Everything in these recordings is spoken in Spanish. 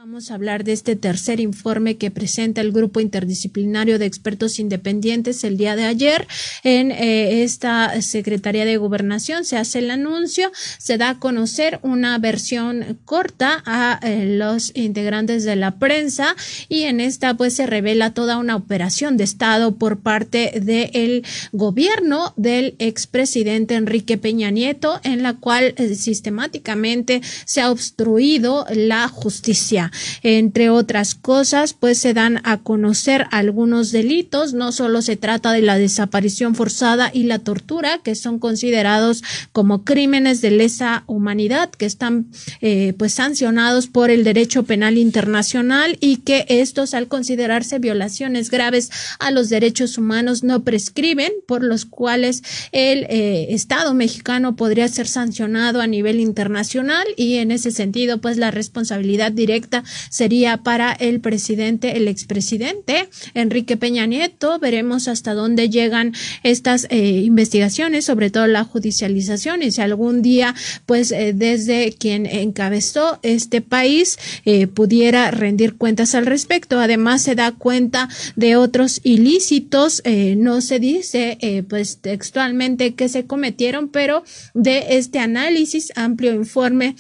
Vamos a hablar de este tercer informe que presenta el Grupo Interdisciplinario de Expertos Independientes el día de ayer. En esta Secretaría de Gobernación se hace el anuncio, se da a conocer una versión corta a los integrantes de la prensa y en esta pues se revela toda una operación de Estado por parte del gobierno del expresidente Enrique Peña Nieto, en la cual sistemáticamente se ha obstruido la justicia. Entre otras cosas, pues se dan a conocer algunos delitos. No solo se trata de la desaparición forzada y la tortura, que son considerados como crímenes de lesa humanidad, que están pues sancionados por el derecho penal internacional y que estos, al considerarse violaciones graves a los derechos humanos, no prescriben, por los cuales el Estado mexicano podría ser sancionado a nivel internacional, y en ese sentido pues la responsabilidad directa sería para el presidente, el expresidente Enrique Peña Nieto. Veremos hasta dónde llegan estas investigaciones, sobre todo la judicialización, y si algún día pues desde quien encabezó este país pudiera rendir cuentas al respecto. Además se da cuenta de otros ilícitos, no se dice pues textualmente que se cometieron, pero de este análisis, amplio informe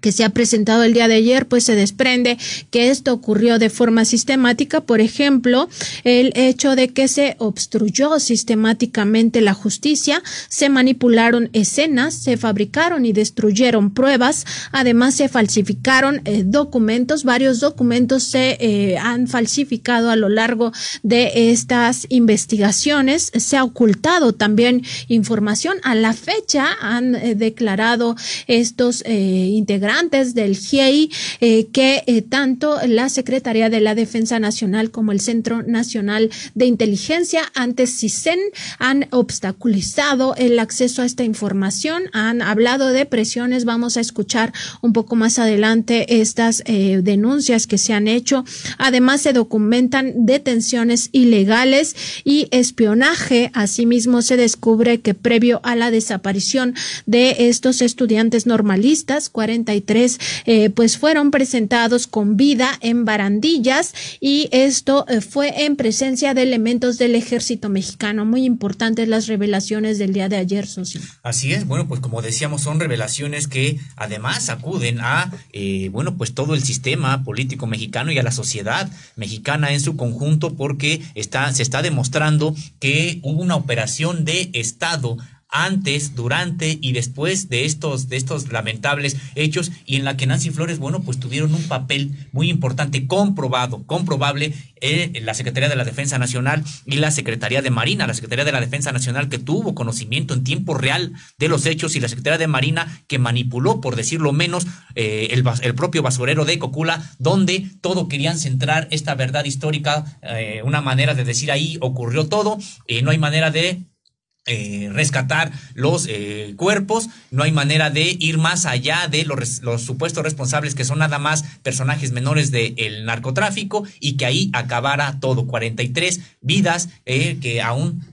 que se ha presentado el día de ayer, pues se desprende que esto ocurrió de forma sistemática. Por ejemplo, el hecho de que se obstruyó sistemáticamente la justicia, se manipularon escenas, se fabricaron y destruyeron pruebas, además se falsificaron documentos, varios documentos se han falsificado a lo largo de estas investigaciones, se ha ocultado también información. A la fecha han declarado estos integrantes del GIEI que tanto la Secretaría de la Defensa Nacional como el Centro Nacional de Inteligencia, antes CISEN, han obstaculizado el acceso a esta información, han hablado de presiones. Vamos a escuchar un poco más adelante estas denuncias que se han hecho. Además se documentan detenciones ilegales y espionaje. Asimismo se descubre que previo a la desaparición de estos estudiantes normalistas, 43 pues fueron presentados con vida en barandillas, y esto fue en presencia de elementos del Ejército Mexicano. Muy importantes las revelaciones del día de ayer, socio. Así es, bueno, pues como decíamos, son revelaciones que además acuden a bueno, pues todo el sistema político mexicano y a la sociedad mexicana en su conjunto, porque se está demostrando que hubo una operación de Estado antes, durante y después de estos lamentables hechos, y en la que Nancy Flores, bueno, pues tuvieron un papel muy importante, comprobable, la Secretaría de la Defensa Nacional y la Secretaría de Marina. La Secretaría de la Defensa Nacional, que tuvo conocimiento en tiempo real de los hechos, y la Secretaría de Marina, que manipuló, por decirlo menos, el propio basurero de Cocula, donde todo querían centrar esta verdad histórica, una manera de decir ahí ocurrió todo, no hay manera de rescatar los cuerpos, no hay manera de ir más allá de los supuestos responsables, que son nada más personajes menores del narcotráfico, y que ahí acabara todo. 43 vidas que aún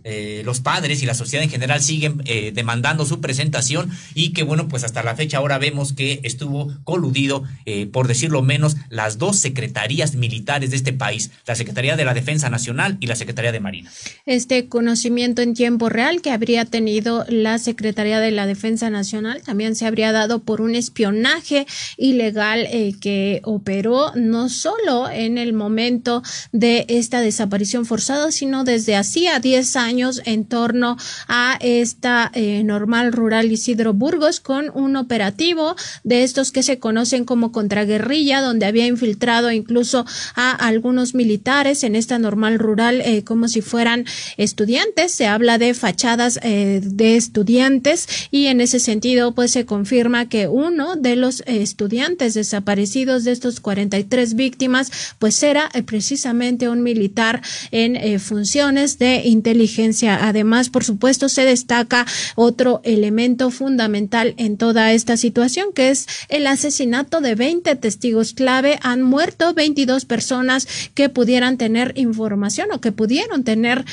los padres y la sociedad en general siguen demandando su presentación, y que bueno, pues hasta la fecha ahora vemos que estuvo coludido, por decirlo menos, las dos secretarías militares de este país, la Secretaría de la Defensa Nacional y la Secretaría de Marina. Este conocimiento en tiempo real que habría tenido la Secretaría de la Defensa Nacional también se habría dado por un espionaje ilegal que operó no solo en el momento de esta desaparición forzada, sino desde hacía 10 años en torno a esta normal rural Isidro Burgos, con un operativo de estos que se conocen como contraguerrilla, donde había infiltrado incluso a algunos militares en esta normal rural como si fueran estudiantes. Se habla de fachadas de estudiantes, y en ese sentido pues se confirma que uno de los estudiantes desaparecidos de estos 43 víctimas pues era precisamente un militar en funciones de inteligencia. Además, por supuesto, se destaca otro elemento fundamental en toda esta situación, que es el asesinato de 20 testigos clave. Han muerto 22 personas que pudieran tener información o que pudieron tener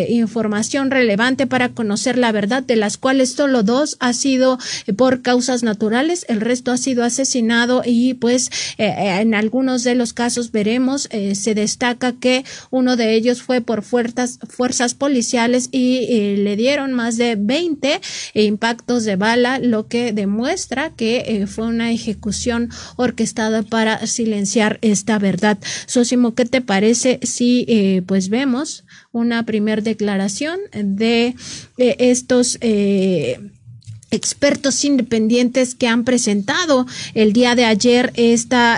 información relevante para a conocer la verdad, de las cuales solo 2 ha sido por causas naturales, el resto ha sido asesinado y pues en algunos de los casos veremos, se destaca que uno de ellos fue por fuerzas policiales y le dieron más de 20 impactos de bala, lo que demuestra que fue una ejecución orquestada para silenciar esta verdad. Sósimo, ¿qué te parece si pues vemos una primer declaración de estos expertos independientes que han presentado el día de ayer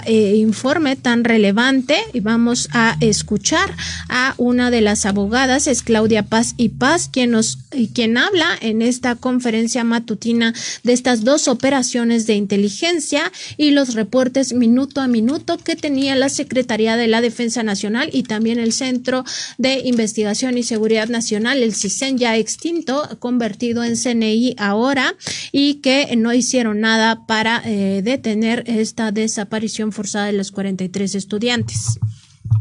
informe tan relevante? Y vamos a escuchar a una de las abogadas, es Claudia Paz y Paz, quien habla en esta conferencia matutina de estas 2 operaciones de inteligencia y los reportes minuto a minuto que tenía la Secretaría de la Defensa Nacional y también el Centro de Investigación y Seguridad Nacional, el CISEN, ya extinto, convertido en CNI ahora, y que no hicieron nada para detener esta desaparición forzada de los 43 estudiantes.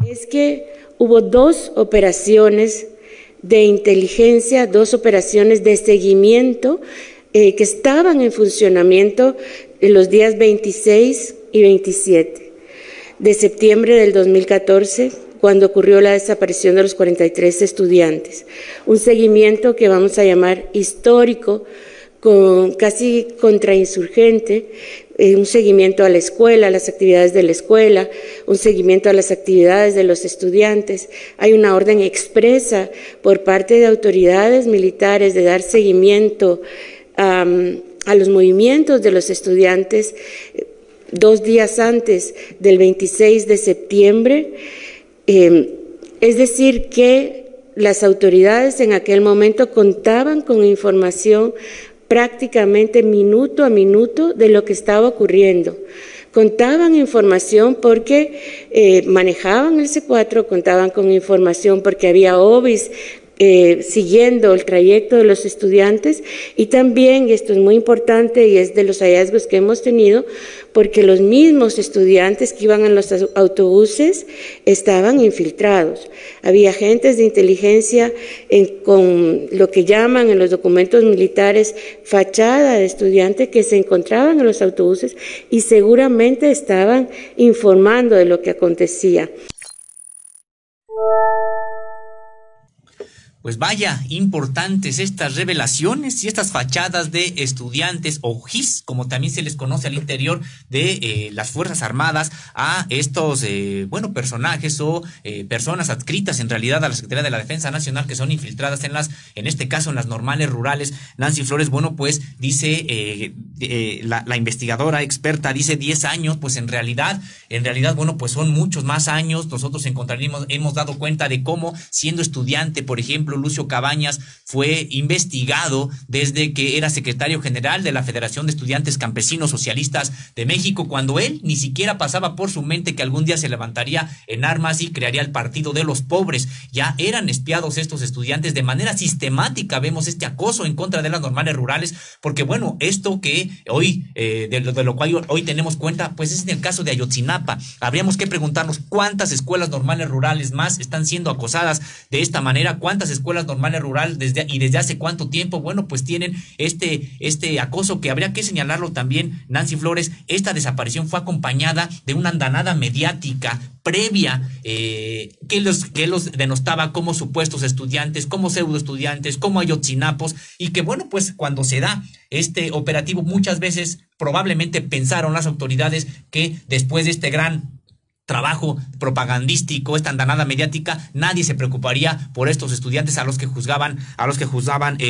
Es que hubo 2 operaciones de inteligencia, 2 operaciones de seguimiento que estaban en funcionamiento en los días 26 y 27 de septiembre del 2014, cuando ocurrió la desaparición de los 43 estudiantes. Un seguimiento que vamos a llamar histórico, casi contrainsurgente, un seguimiento a la escuela, a las actividades de la escuela, un seguimiento a las actividades de los estudiantes. Hay una orden expresa por parte de autoridades militares de dar seguimiento a los movimientos de los estudiantes 2 días antes del 26 de septiembre. Es decir, que las autoridades en aquel momento contaban con información prácticamente minuto a minuto de lo que estaba ocurriendo. Contaban información porque manejaban el C4, contaban con información porque había OBIs siguiendo el trayecto de los estudiantes, y también, y esto es muy importante y es de los hallazgos que hemos tenido, porque los mismos estudiantes que iban en los autobuses estaban infiltrados. Había agentes de inteligencia con lo que llaman en los documentos militares fachada de estudiantes que se encontraban en los autobuses y seguramente estaban informando de lo que acontecía. Pues vaya, importantes estas revelaciones y estas fachadas de estudiantes o GIS, como también se les conoce al interior de las Fuerzas Armadas, a estos, personajes o personas adscritas en realidad a la Secretaría de la Defensa Nacional, que son infiltradas en este caso en las normales rurales. Nancy Flores, pues dice, la investigadora experta dice 10 años, pues en realidad, pues son muchos más años. Nosotros hemos dado cuenta de cómo, siendo estudiante, por ejemplo, Lucio Cabañas fue investigado desde que era secretario general de la Federación de Estudiantes Campesinos Socialistas de México, cuando él ni siquiera pasaba por su mente que algún día se levantaría en armas y crearía el Partido de los Pobres. Ya eran espiados estos estudiantes de manera sistemática. Vemos este acoso en contra de las normales rurales, porque esto que hoy, de lo cual hoy tenemos cuenta, pues es en el caso de Ayotzinapa. Habríamos que preguntarnos cuántas escuelas normales rurales más están siendo acosadas de esta manera, cuántas escuelas normales rurales desde hace cuánto tiempo, pues tienen este acoso, que habría que señalarlo también, Nancy Flores. Esta desaparición fue acompañada de una andanada mediática previa que los denostaba como supuestos estudiantes, como pseudo estudiantes, como ayotzinapos, y que pues cuando se da este operativo, muchas veces probablemente pensaron las autoridades que después de este gran trabajo propagandístico, esta andanada mediática, nadie se preocuparía por estos estudiantes a los que juzgaban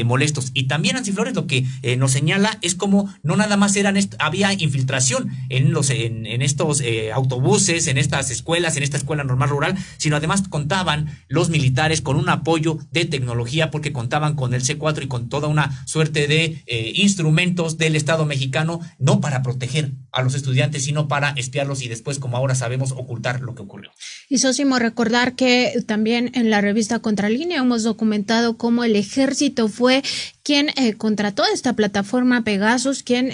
molestos. Y también, Nancy Flores, lo que nos señala es como no nada más había infiltración en estos autobuses, en estas escuelas, en esta escuela normal rural, sino además contaban los militares con un apoyo de tecnología, porque contaban con el C4 y con toda una suerte de instrumentos del Estado mexicano, no para proteger a los estudiantes, sino para espiarlos y después, como ahora sabemos, ocultar lo que ocurrió. Y Sósimo, recordar que también en la revista Contralínea hemos documentado cómo el ejército fue quien contrató esta plataforma Pegasus, quien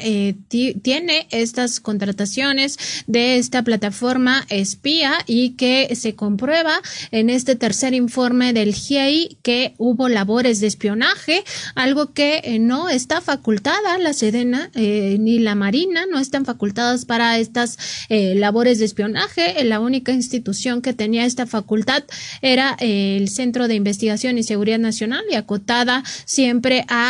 tiene estas contrataciones de esta plataforma espía, y que se comprueba en este tercer informe del GIEI que hubo labores de espionaje, algo que no está facultada la Sedena ni la Marina, no están facultadas para estas labores de espionaje. La única institución que tenía esta facultad era el Centro de Investigación y Seguridad Nacional, y acotada siempre a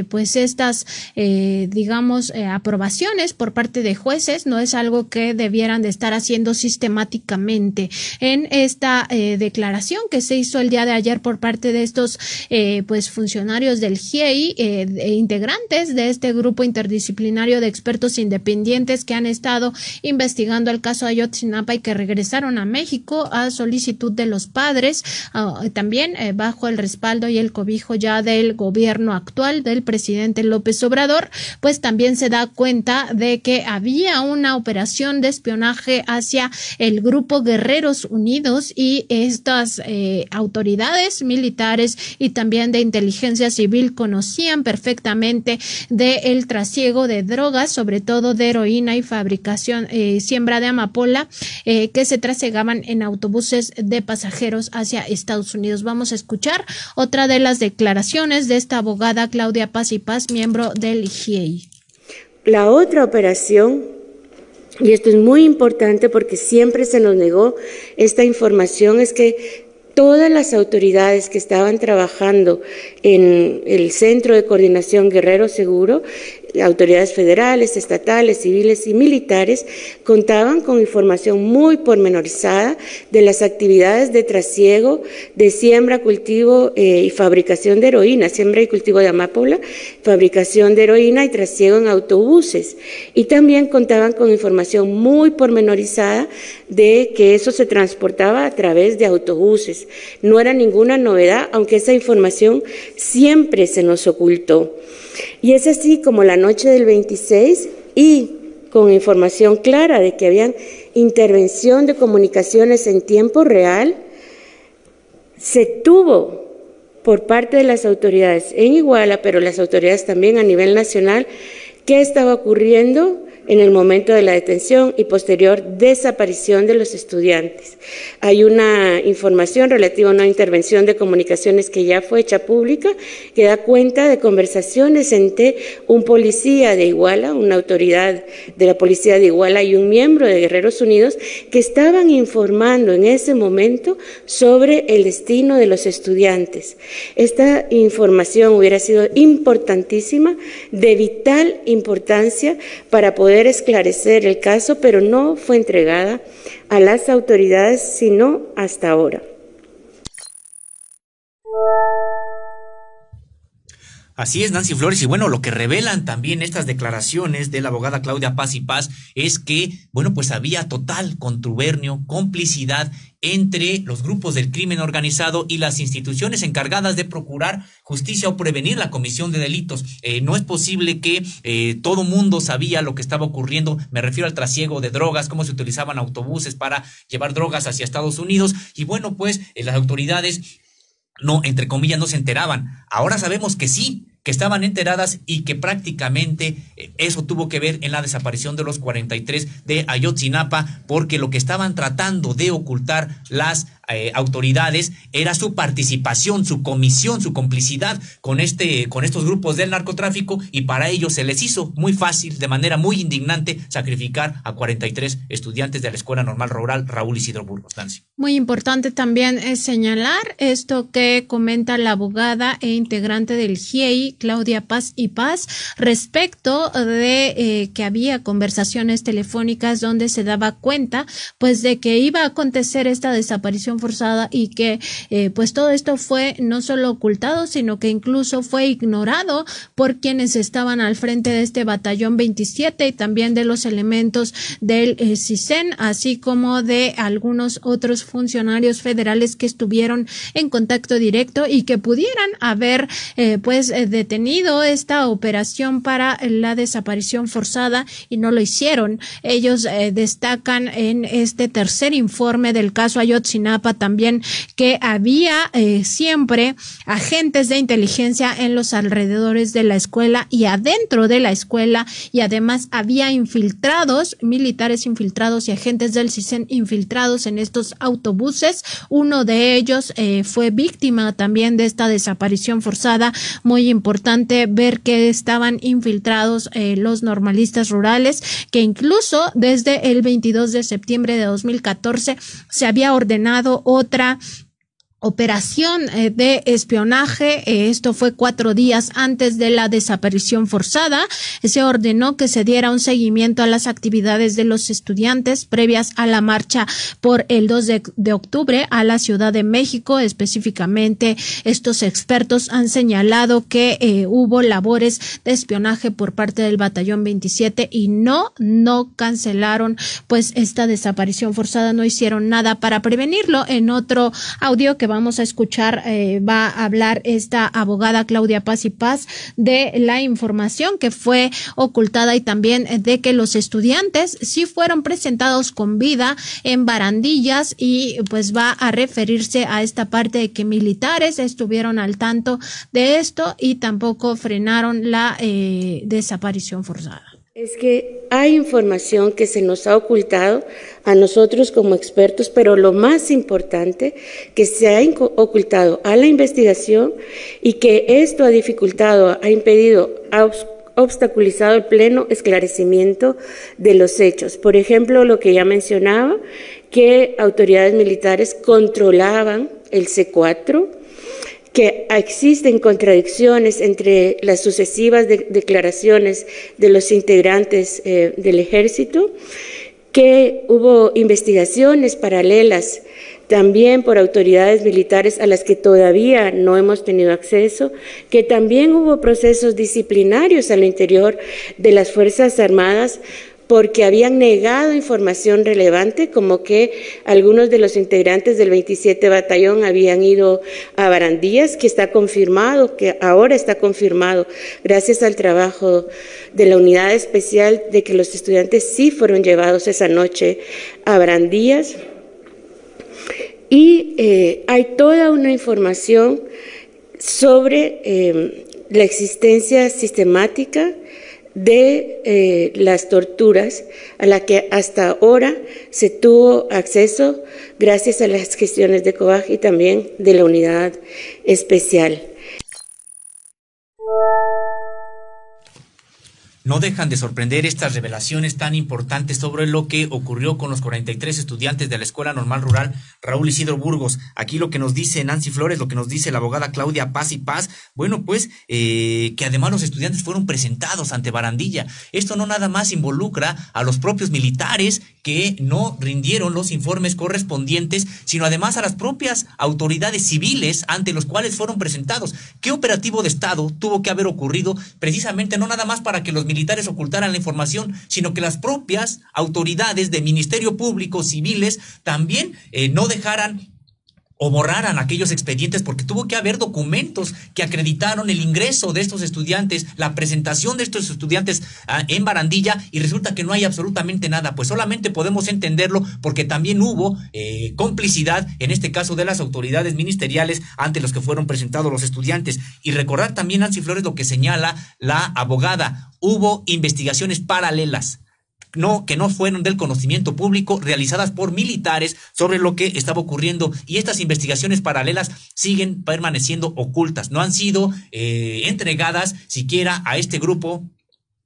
pues estas digamos aprobaciones por parte de jueces. No es algo que debieran de estar haciendo sistemáticamente. En esta declaración que se hizo el día de ayer por parte de estos pues funcionarios del GIEI, integrantes de este grupo interdisciplinario de expertos independientes que han estado investigando el caso Ayotzinapa y que regresaron a México a solicitud de los padres, también bajo el respaldo y el cobijo ya del gobierno actual del presidente López Obrador, pues también se da cuenta de que había una operación de espionaje hacia el grupo Guerreros Unidos, y estas autoridades militares y también de inteligencia civil conocían perfectamente del trasiego de drogas, sobre todo de heroína y fabricación, siembra de amapola, que se trasegaban en autobuses de pasajeros hacia Estados Unidos. Vamos a escuchar otra de las declaraciones de esta abogada Claudia Paz y Paz, miembro del GIEI. La otra operación, y esto es muy importante porque siempre se nos negó esta información, es que todas las autoridades que estaban trabajando en el Centro de Coordinación Guerrero Seguro, autoridades federales, estatales, civiles y militares, contaban con información muy pormenorizada de las actividades de trasiego, de siembra, cultivo y fabricación de heroína, siembra y cultivo de amapola, fabricación de heroína y trasiego en autobuses. Y también contaban con información muy pormenorizada de que eso se transportaba a través de autobuses. No era ninguna novedad, aunque esa información siempre se nos ocultó. Y es así como la noche del 26, y con información clara de que habían intervención de comunicaciones en tiempo real, se tuvo por parte de las autoridades en Iguala, pero las autoridades también a nivel nacional, qué estaba ocurriendo en el momento de la detención y posterior desaparición de los estudiantes. Hay una información relativa a una intervención de comunicaciones que ya fue hecha pública, que da cuenta de conversaciones entre un policía de Iguala, una autoridad de la policía de Iguala y un miembro de Guerreros Unidos, que estaban informando en ese momento sobre el destino de los estudiantes. Esta información hubiera sido importantísima, de vital importancia para poder esclarecer el caso, pero no fue entregada a las autoridades sino hasta ahora. Así es, Nancy Flores, y bueno, lo que revelan también estas declaraciones de la abogada Claudia Paz y Paz es que, bueno, pues había total contubernio, complicidad entre los grupos del crimen organizado y las instituciones encargadas de procurar justicia o prevenir la comisión de delitos. No es posible que todo mundo sabía lo que estaba ocurriendo. Me refiero al trasiego de drogas, cómo se utilizaban autobuses para llevar drogas hacia Estados Unidos, y bueno, pues las autoridades no, entre comillas, no se enteraban. Ahora sabemos que sí, que estaban enteradas, y que prácticamente eso tuvo que ver en la desaparición de los 43 de Ayotzinapa, porque lo que estaban tratando de ocultar las autoridades era su participación, su comisión, su complicidad con estos grupos del narcotráfico, y para ello se les hizo muy fácil, de manera muy indignante, sacrificar a 43 estudiantes de la Escuela Normal Rural Raúl Isidro Burgos. Nancy. Muy importante también es señalar esto que comenta la abogada e integrante del GIEI, Claudia Paz y Paz, respecto de que había conversaciones telefónicas donde se daba cuenta pues de que iba a acontecer esta desaparición forzada, y que pues todo esto fue no solo ocultado, sino que incluso fue ignorado por quienes estaban al frente de este batallón 27 y también de los elementos del CISEN, así como de algunos otros funcionarios federales que estuvieron en contacto directo y que pudieran haber detenido esta operación para la desaparición forzada, y no lo hicieron. Ellos destacan en este tercer informe del caso Ayotzinapa sepa también que había siempre agentes de inteligencia en los alrededores de la escuela y adentro de la escuela, y además había infiltrados, militares infiltrados y agentes del CISEN infiltrados en estos autobuses. Uno de ellos fue víctima también de esta desaparición forzada. Muy importante ver que estaban infiltrados los normalistas rurales, que incluso desde el 22 de septiembre de 2014 se había ordenado otra operación de espionaje. Esto fue 4 días antes de la desaparición forzada. Se ordenó que se diera un seguimiento a las actividades de los estudiantes previas a la marcha por el 2 de octubre a la Ciudad de México. Específicamente, estos expertos han señalado que hubo labores de espionaje por parte del Batallón 27 y no cancelaron pues esta desaparición forzada, no hicieron nada para prevenirlo. En otro audio que vamos a escuchar va a hablar esta abogada Claudia Paz y Paz de la información que fue ocultada y también de que los estudiantes sí fueron presentados con vida en barandillas, y pues va a referirse a esta parte de que militares estuvieron al tanto de esto y tampoco frenaron la desaparición forzada. Es que hay información que se nos ha ocultado a nosotros como expertos, pero lo más importante, que se ha ocultado a la investigación, y que esto ha dificultado, ha impedido, ha obstaculizado el pleno esclarecimiento de los hechos. Por ejemplo, lo que ya mencionaba, que autoridades militares controlaban el C4, que existen contradicciones entre las sucesivas declaraciones de los integrantes del ejército, que hubo investigaciones paralelas también por autoridades militares a las que todavía no hemos tenido acceso, que también hubo procesos disciplinarios al interior de las Fuerzas Armadas porque habían negado información relevante, como que algunos de los integrantes del 27 Batallón habían ido a Barandillas, que está confirmado, que ahora está confirmado, gracias al trabajo de la unidad especial, de que los estudiantes sí fueron llevados esa noche a Barandillas. Y hay toda una información sobre la existencia sistemática de las torturas a la que hasta ahora se tuvo acceso gracias a las gestiones de COBAG y también de la unidad especial. No dejan de sorprender estas revelaciones tan importantes sobre lo que ocurrió con los 43 estudiantes de la Escuela Normal Rural Raúl Isidro Burgos. Aquí lo que nos dice Nancy Flores, lo que nos dice la abogada Claudia Paz y Paz, bueno, pues que además los estudiantes fueron presentados ante Barandilla. Esto no nada más involucra a los propios militares que no rindieron los informes correspondientes, sino además a las propias autoridades civiles ante los cuales fueron presentados. ¿Qué operativo de Estado tuvo que haber ocurrido precisamente no nada más para que los militares ocultaran la información, sino que las propias autoridades de Ministerio Público, civiles, también no dejaran o borraran aquellos expedientes, porque tuvo que haber documentos que acreditaron el ingreso de estos estudiantes, la presentación de estos estudiantes en Barandilla, y resulta que no hay absolutamente nada? Pues solamente podemos entenderlo porque también hubo complicidad, en este caso de las autoridades ministeriales, ante los que fueron presentados los estudiantes. Y recordar también, Nancy Flores, lo que señala la abogada: hubo investigaciones paralelas, que no fueron del conocimiento público, realizadas por militares sobre lo que estaba ocurriendo, y estas investigaciones paralelas siguen permaneciendo ocultas, no han sido entregadas siquiera a este grupo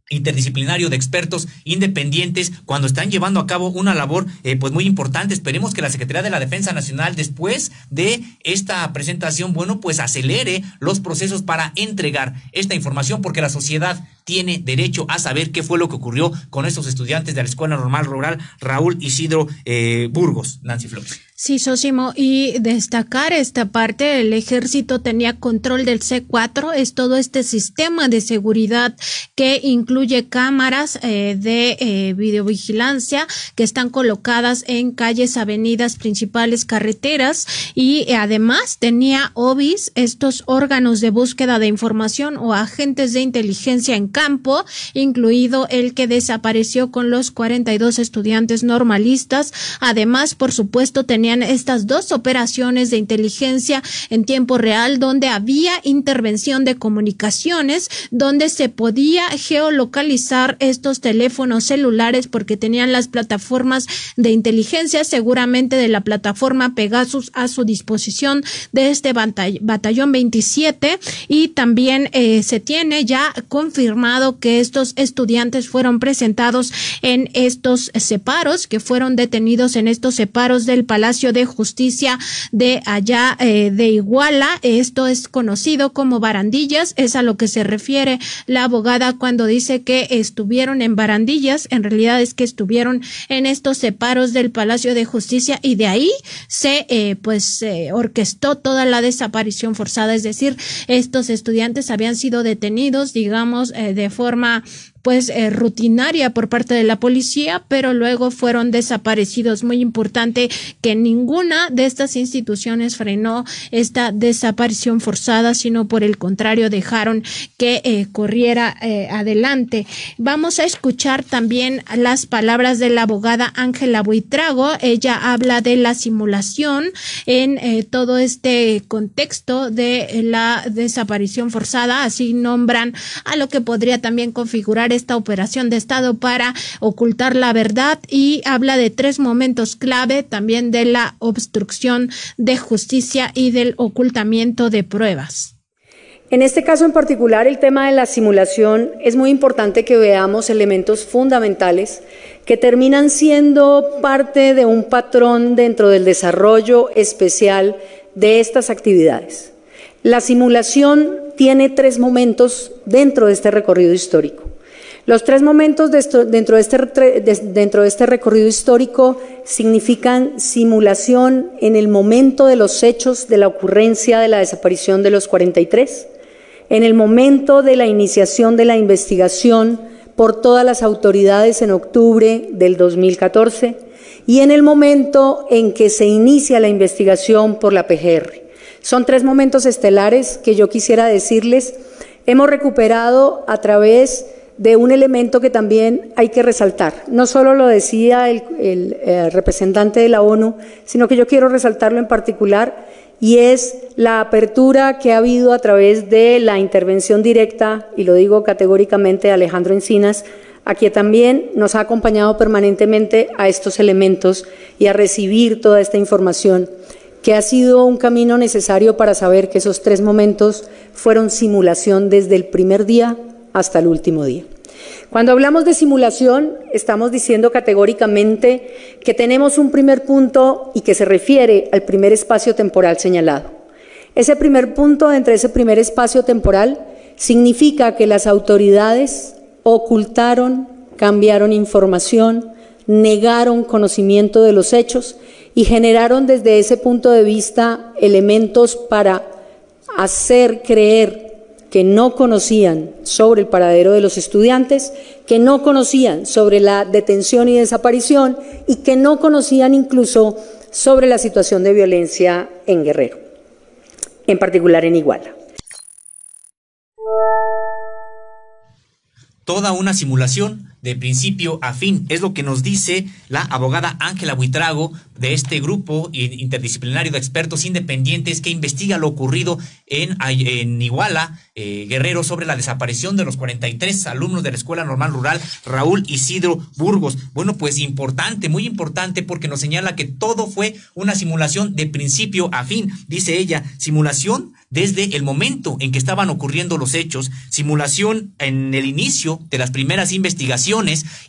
interdisciplinario de expertos independientes, cuando están llevando a cabo una labor pues muy importante. Esperemos que la Secretaría de la Defensa Nacional, después de esta presentación, bueno, pues acelere los procesos para entregar esta información, porque la sociedad tiene derecho a saber qué fue lo que ocurrió con estos estudiantes de la Escuela Normal Rural Raúl Isidro Burgos. Nancy Flores. Sí, Sósimo, y destacar esta parte: el ejército tenía control del C4, es todo este sistema de seguridad que incluye cámaras de videovigilancia que están colocadas en calles, avenidas principales, carreteras, y además tenía OBIs, estos órganos de búsqueda de información o agentes de inteligencia en campo, incluido el que desapareció con los 42 estudiantes normalistas. Además, por supuesto, tenía tenían estas dos operaciones de inteligencia en tiempo real, donde había intervención de comunicaciones, donde se podía geolocalizar estos teléfonos celulares porque tenían las plataformas de inteligencia, seguramente de la plataforma Pegasus, a su disposición de este batallón 27, y también se tiene ya confirmado que estos estudiantes fueron presentados en estos separos, que fueron detenidos en estos separos del Palacio de Justicia de allá de Iguala. Esto es conocido como barandillas, es a lo que se refiere la abogada cuando dice que estuvieron en barandillas. En realidad es que estuvieron en estos separos del Palacio de Justicia, y de ahí se orquestó toda la desaparición forzada. Es decir, estos estudiantes habían sido detenidos, digamos, de forma rutinaria por parte de la policía, pero luego fueron desaparecidos. Muy importante que ninguna de estas instituciones frenó esta desaparición forzada, sino por el contrario dejaron que corriera adelante. Vamos a escuchar también las palabras de la abogada Ángela Buitrago. Ella habla de la simulación en todo este contexto de la desaparición forzada. Así nombran a lo que podría también configurar esta operación de Estado para ocultar la verdad, y habla de 3 momentos clave, también de la obstrucción de justicia y del ocultamiento de pruebas. En este caso en particular, el tema de la simulación, es muy importante que veamos elementos fundamentales que terminan siendo parte de un patrón dentro del desarrollo especial de estas actividades. La simulación tiene 3 momentos dentro de este recorrido histórico. Los 3 momentos dentro de este recorrido histórico significan simulación en el momento de los hechos de la ocurrencia de la desaparición de los 43, en el momento de la iniciación de la investigación por todas las autoridades en octubre del 2014 y en el momento en que se inicia la investigación por la PGR. Son 3 momentos estelares que yo quisiera decirles. Hemos recuperado a través de un elemento que también hay que resaltar. No solo lo decía el representante de la ONU, sino que yo quiero resaltarlo en particular, y es la apertura que ha habido a través de la intervención directa, y lo digo categóricamente, de Alejandro Encinas, a quien también nos ha acompañado permanentemente a estos elementos y a recibir toda esta información, que ha sido un camino necesario para saber que esos 3 momentos fueron simulación desde el primer día hasta el último día. Cuando hablamos de simulación, estamos diciendo categóricamente que tenemos un primer punto y que se refiere al primer espacio temporal señalado. Ese primer punto, entre ese primer espacio temporal, significa que las autoridades ocultaron, cambiaron información, negaron conocimiento de los hechos y generaron desde ese punto de vista elementos para hacer creer que no conocían sobre el paradero de los estudiantes, que no conocían sobre la detención y desaparición y que no conocían incluso sobre la situación de violencia en Guerrero, en particular en Iguala. Toda una simulación de principio a fin, es lo que nos dice la abogada Ángela Buitrago de este grupo interdisciplinario de expertos independientes que investiga lo ocurrido en Iguala, Guerrero, sobre la desaparición de los 43 alumnos de la Escuela Normal Rural Raúl Isidro Burgos. Bueno, pues importante, muy importante, porque nos señala que todo fue una simulación de principio a fin. Dice ella, simulación desde el momento en que estaban ocurriendo los hechos, simulación en el inicio de las primeras investigaciones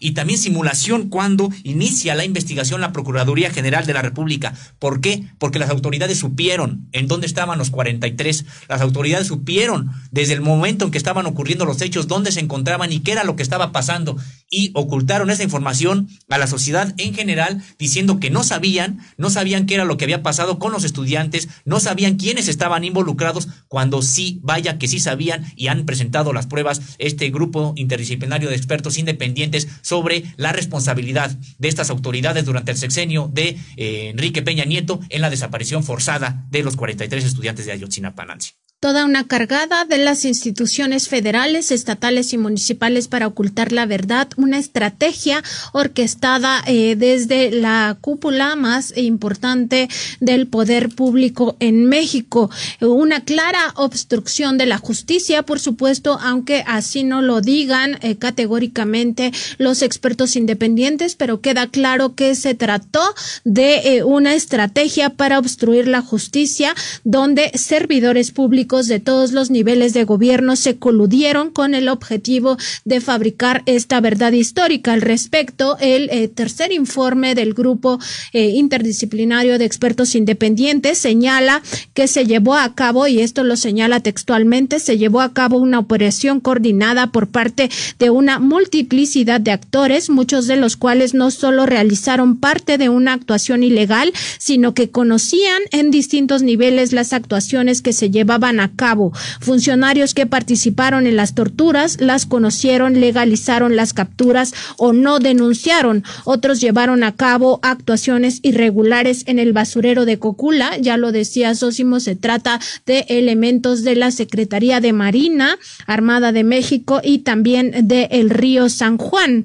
y también simulación cuando inicia la investigación la Procuraduría General de la República. ¿Por qué? Porque las autoridades supieron en dónde estaban los 43, las autoridades supieron desde el momento en que estaban ocurriendo los hechos dónde se encontraban y qué era lo que estaba pasando, y ocultaron esa información a la sociedad en general, diciendo que no sabían qué era lo que había pasado con los estudiantes, no sabían quiénes estaban involucrados, cuando sí, vaya que sí sabían, y han presentado las pruebas este grupo interdisciplinario de expertos independientes sobre la responsabilidad de estas autoridades durante el sexenio de Enrique Peña Nieto en la desaparición forzada de los 43 estudiantes de Ayotzinapa, Nancy. toda una cargada de las instituciones federales, estatales y municipales para ocultar la verdad, una estrategia orquestada desde la cúpula más importante del poder público en México. Una clara obstrucción de la justicia, por supuesto, aunque así no lo digan categóricamente los expertos independientes, pero queda claro que se trató de una estrategia para obstruir la justicia, donde servidores públicos de todos los niveles de gobierno se coludieron con el objetivo de fabricar esta verdad histórica. Al respecto, el tercer informe del grupo interdisciplinario de expertos independientes señala que se llevó a cabo, y esto lo señala textualmente, se llevó a cabo una operación coordinada por parte de una multiplicidad de actores, muchos de los cuales no solo realizaron parte de una actuación ilegal, sino que conocían en distintos niveles las actuaciones que se llevaban a cabo. Funcionarios que participaron en las torturas, las conocieron, legalizaron las capturas o no denunciaron. Otros llevaron a cabo actuaciones irregulares en el basurero de Cocula. Ya lo decía Zósimo, se trata de elementos de la Secretaría de Marina Armada de México y también de el río San Juan,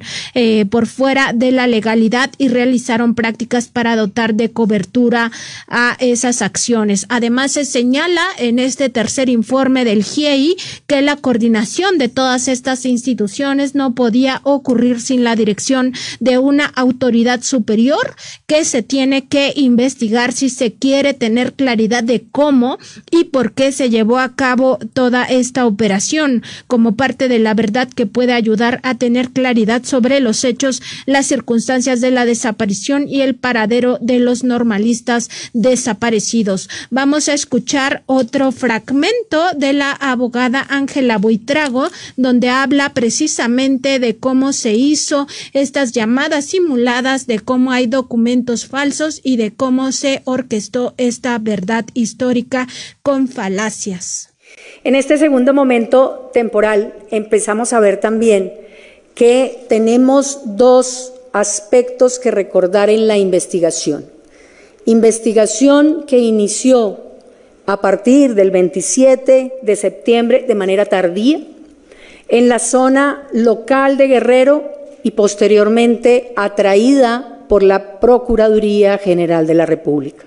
por fuera de la legalidad, y realizaron prácticas para dotar de cobertura a esas acciones. Además, se señala en este tercer informe del GIEI que la coordinación de todas estas instituciones no podía ocurrir sin la dirección de una autoridad superior, que se tiene que investigar si se quiere tener claridad de cómo y por qué se llevó a cabo toda esta operación, como parte de la verdad que puede ayudar a tener claridad sobre los hechos, las circunstancias de la desaparición y el paradero de los normalistas desaparecidos. Vamos a escuchar otro fragmento de la abogada Ángela Buitrago, donde habla precisamente de cómo se hizo estas llamadas simuladas, de cómo hay documentos falsos y de cómo se orquestó esta verdad histórica con falacias. En este segundo momento temporal empezamos a ver también que tenemos dos aspectos que recordar en la investigación. Investigación que inició a partir del 27 de septiembre de manera tardía en la zona local de Guerrero y posteriormente atraída por la Procuraduría General de la República.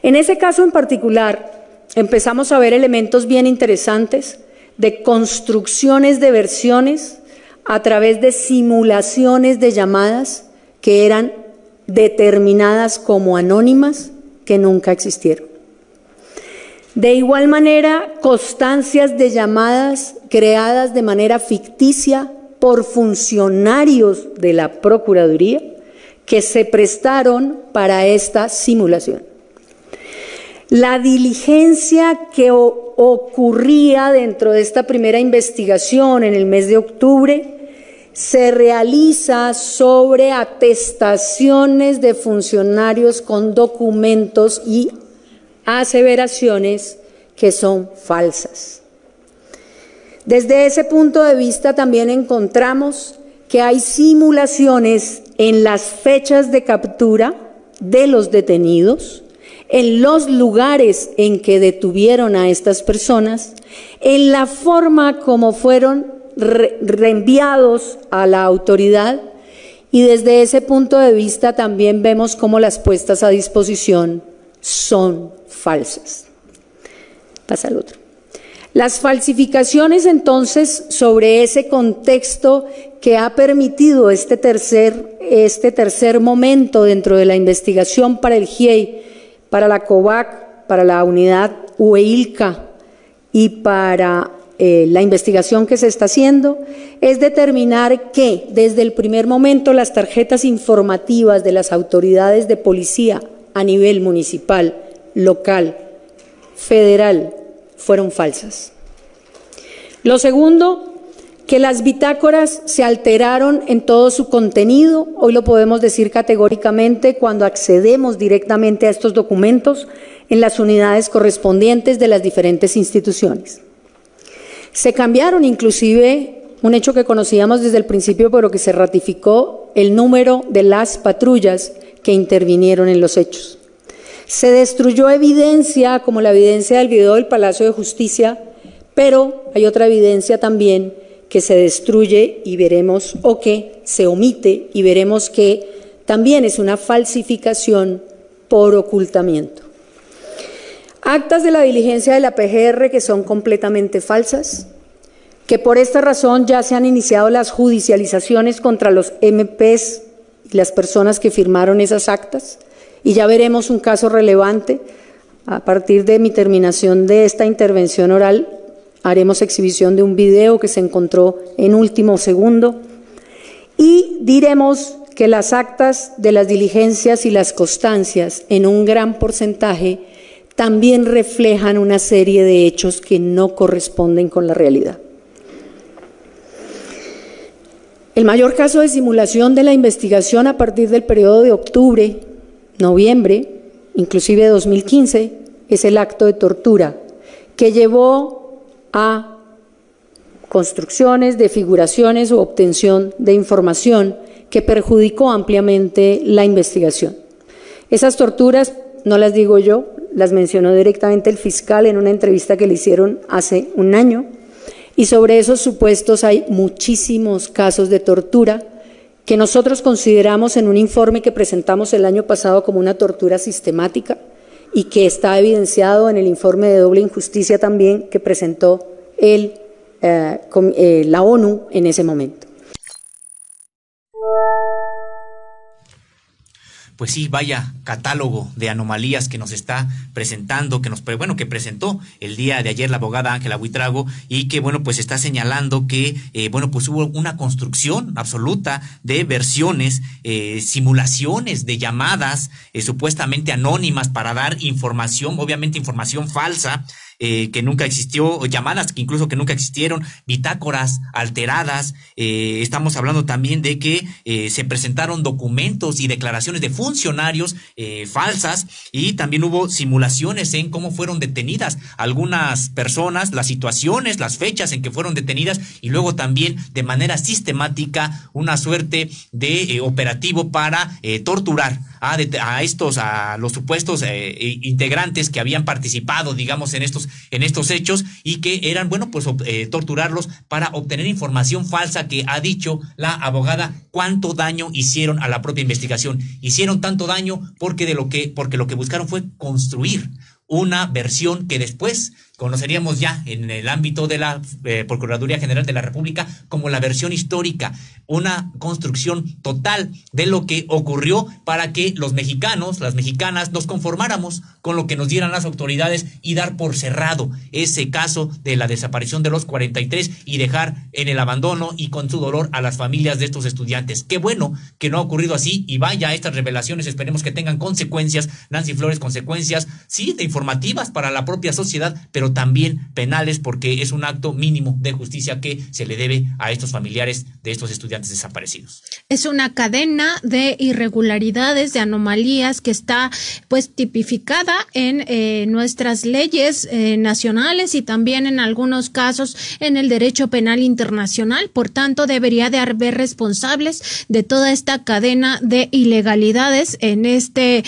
En ese caso en particular, empezamos a ver elementos bien interesantes de construcciones de versiones a través de simulaciones de llamadas que eran determinadas como anónimas, que nunca existieron. De igual manera, constancias de llamadas creadas de manera ficticia por funcionarios de la Procuraduría que se prestaron para esta simulación. La diligencia que ocurría dentro de esta primera investigación en el mes de octubre se realiza sobre atestaciones de funcionarios con documentos y aseveraciones que son falsas. Desde ese punto de vista también encontramos que hay simulaciones en las fechas de captura de los detenidos, en los lugares en que detuvieron a estas personas, en la forma como fueron reenviados a la autoridad, y desde ese punto de vista también vemos cómo las puestas a disposición son falsas. Pasa al otro. Las falsificaciones entonces sobre ese contexto que ha permitido este tercer momento dentro de la investigación para el GIEI, para la COVAC, para la unidad UEILCA y para la investigación que se está haciendo, es determinar que desde el primer momento las tarjetas informativas de las autoridades de policía a nivel municipal, local, federal, fueron falsas. Lo segundo, que las bitácoras se alteraron en todo su contenido. Hoy lo podemos decir categóricamente cuando accedemos directamente a estos documentos en las unidades correspondientes de las diferentes instituciones. Se cambiaron inclusive, un hecho que conocíamos desde el principio pero que se ratificó, el número de las patrullas que intervinieron en los hechos. Se destruyó evidencia, como la evidencia del video del Palacio de Justicia, pero hay otra evidencia también que se destruye y veremos, o que se omite y veremos que también es una falsificación por ocultamiento. Actas de la diligencia de la PGR que son completamente falsas, que por esta razón ya se han iniciado las judicializaciones contra los MPs y las personas que firmaron esas actas, y ya veremos un caso relevante. A partir de mi terminación de esta intervención oral, haremos exhibición de un video que se encontró en último segundo y diremos que las actas de las diligencias y las constancias en un gran porcentaje también reflejan una serie de hechos que no corresponden con la realidad. El mayor caso de simulación de la investigación a partir del periodo de octubre, noviembre, inclusive de 2015, es el acto de tortura, que llevó a construcciones, desfiguraciones o obtención de información que perjudicó ampliamente la investigación. Esas torturas no las digo yo, las mencionó directamente el fiscal en una entrevista que le hicieron hace un año, y sobre esos supuestos hay muchísimos casos de tortura que nosotros consideramos en un informe que presentamos el año pasado como una tortura sistemática y que está evidenciado en el informe de doble injusticia también que presentó la ONU en ese momento. Pues sí, vaya catálogo de anomalías que nos está presentando, que presentó el día de ayer la abogada Ángela Buitrago, y que pues está señalando que pues hubo una construcción absoluta de versiones, simulaciones de llamadas supuestamente anónimas para dar información, obviamente información falsa, que nunca existió, llamadas que incluso que nunca existieron, bitácoras alteradas. Estamos hablando también de que se presentaron documentos y declaraciones de funcionarios falsas, y también hubo simulaciones en cómo fueron detenidas algunas personas, las situaciones, las fechas en que fueron detenidas, y luego también de manera sistemática una suerte de operativo para torturar a los supuestos integrantes que habían participado, digamos, en estos hechos, y que eran, torturarlos para obtener información falsa que ha dicho la abogada cuánto daño hicieron a la propia investigación. Hicieron tanto daño porque lo que buscaron fue construir una versión que después conoceríamos ya en el ámbito de la Procuraduría General de la República como la versión histórica, una construcción total de lo que ocurrió para que los mexicanos, las mexicanas, nos conformáramos con lo que nos dieran las autoridades y dar por cerrado ese caso de la desaparición de los 43 y dejar en el abandono y con su dolor a las familias de estos estudiantes. Qué bueno que no ha ocurrido así, y vaya, estas revelaciones esperemos que tengan consecuencias, Nancy Flores, consecuencias, sí, de informativas para la propia sociedad, pero también penales, porque es un acto mínimo de justicia que se le debe a estos familiares de estos estudiantes desaparecidos. Es una cadena de irregularidades, de anomalías que está tipificada en nuestras leyes nacionales y también en algunos casos en el derecho penal internacional. Por tanto, debería de haber responsables de toda esta cadena de ilegalidades. En este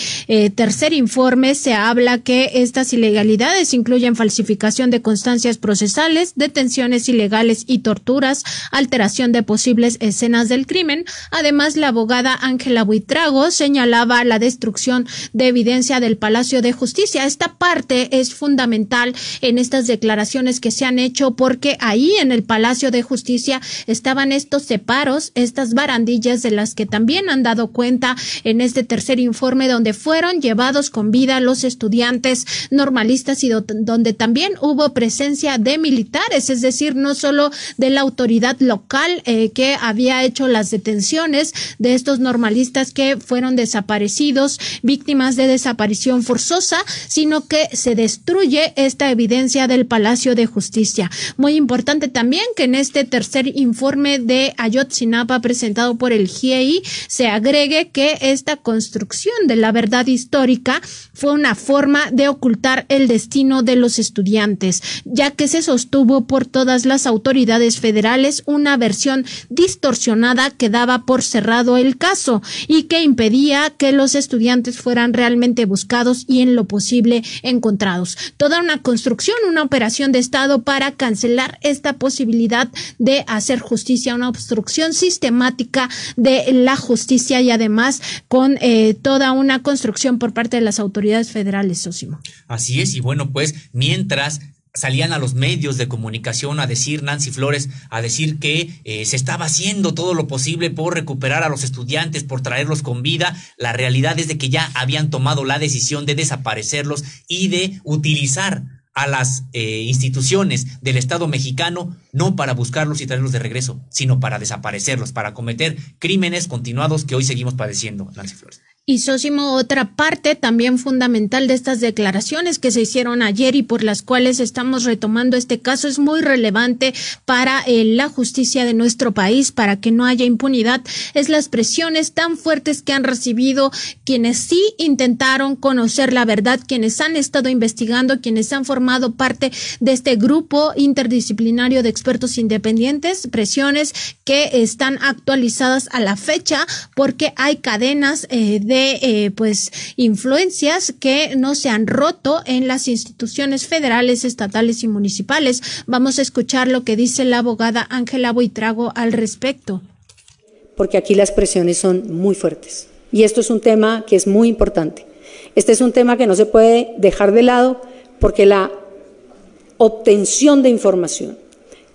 tercer informe se habla que estas ilegalidades incluyen falsificación de constancias procesales, detenciones ilegales y torturas, alteración de posibles escenas del crimen. Además, la abogada Ángela Buitrago señalaba la destrucción de evidencia del Palacio de Justicia. Esta parte es fundamental en estas declaraciones que se han hecho, porque ahí en el Palacio de Justicia estaban estos separos, estas barandillas de las que también han dado cuenta en este tercer informe, donde fueron llevados con vida los estudiantes normalistas y donde también hubo presencia de militares, es decir, no solo de la autoridad local que había hecho las detenciones de estos normalistas que fueron desaparecidos, víctimas de desaparición forzosa, sino que se destruye esta evidencia del Palacio de Justicia. Muy importante también que en este tercer informe de Ayotzinapa presentado por el GIEI se agregue que esta construcción de la verdad histórica fue una forma de ocultar el destino de los estudiantes estudiantes, ya que se sostuvo por todas las autoridades federales una versión distorsionada que daba por cerrado el caso y que impedía que los estudiantes fueran realmente buscados y en lo posible encontrados. Toda una construcción, una operación de Estado para cancelar esta posibilidad de hacer justicia, una obstrucción sistemática de la justicia y además con toda una construcción por parte de las autoridades federales, Sósimo. Así es, y bueno, pues mientras salían a los medios de comunicación a decir, Nancy Flores, a decir que se estaba haciendo todo lo posible por recuperar a los estudiantes, por traerlos con vida. La realidad es de que ya habían tomado la decisión de desaparecerlos y de utilizar a las instituciones del Estado mexicano no para buscarlos y traerlos de regreso, sino para desaparecerlos, para cometer crímenes continuados que hoy seguimos padeciendo, Nancy Flores. Y Sósimo, otra parte también fundamental de estas declaraciones que se hicieron ayer y por las cuales estamos retomando este caso es muy relevante para la justicia de nuestro país, para que no haya impunidad, es las presiones tan fuertes que han recibido quienes sí intentaron conocer la verdad, quienes han estado investigando, quienes han formado parte de este grupo interdisciplinario de expertos independientes, presiones que están actualizadas a la fecha porque hay cadenas de influencias que no se han roto en las instituciones federales, estatales y municipales. Vamos a escuchar lo que dice la abogada Ángela Buitrago al respecto. Porque aquí las presiones son muy fuertes y esto es un tema que es muy importante. Este es un tema que no se puede dejar de lado porque la obtención de información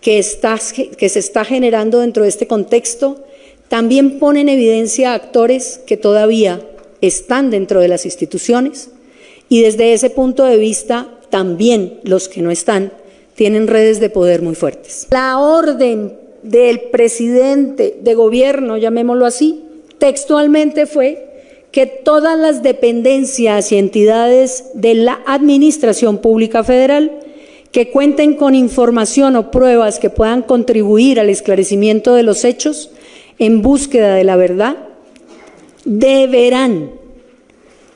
que se está generando dentro de este contexto también pone en evidencia actores que todavía están dentro de las instituciones y desde ese punto de vista también los que no están tienen redes de poder muy fuertes. La orden del presidente de gobierno, llamémoslo así, textualmente fue que todas las dependencias y entidades de la Administración Pública Federal que cuenten con información o pruebas que puedan contribuir al esclarecimiento de los hechos en búsqueda de la verdad, deberán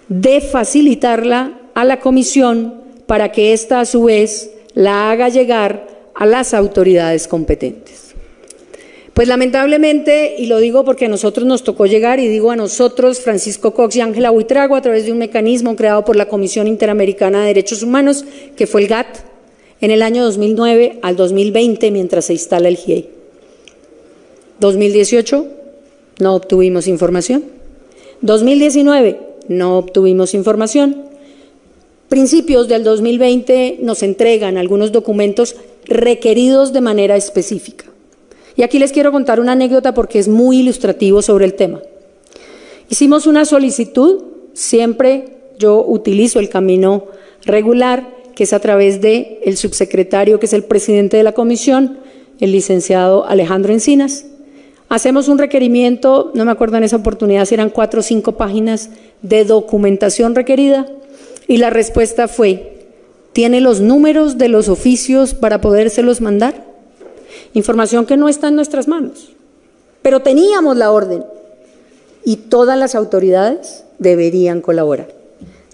de facilitarla a la comisión para que ésta a su vez la haga llegar a las autoridades competentes. Pues lamentablemente, y lo digo porque a nosotros nos tocó llegar, y digo a nosotros, Francisco Cox y Ángela Buitrago, a través de un mecanismo creado por la Comisión Interamericana de Derechos Humanos, que fue el GATT, en el año 2009 al 2020, mientras se instala el GIEI. 2018, no obtuvimos información. 2019, no obtuvimos información. Principios del 2020 nos entregan algunos documentos requeridos de manera específica. Y aquí les quiero contar una anécdota porque es muy ilustrativo sobre el tema. Hicimos una solicitud, siempre yo utilizo el camino regular, que es a través del subsecretario, que es el presidente de la comisión, el licenciado Alejandro Encinas. Hacemos un requerimiento, no me acuerdo en esa oportunidad si eran 4 o 5 páginas de documentación requerida y la respuesta fue: ¿tiene los números de los oficios para podérselos mandar? Información que no está en nuestras manos, pero teníamos la orden y todas las autoridades deberían colaborar.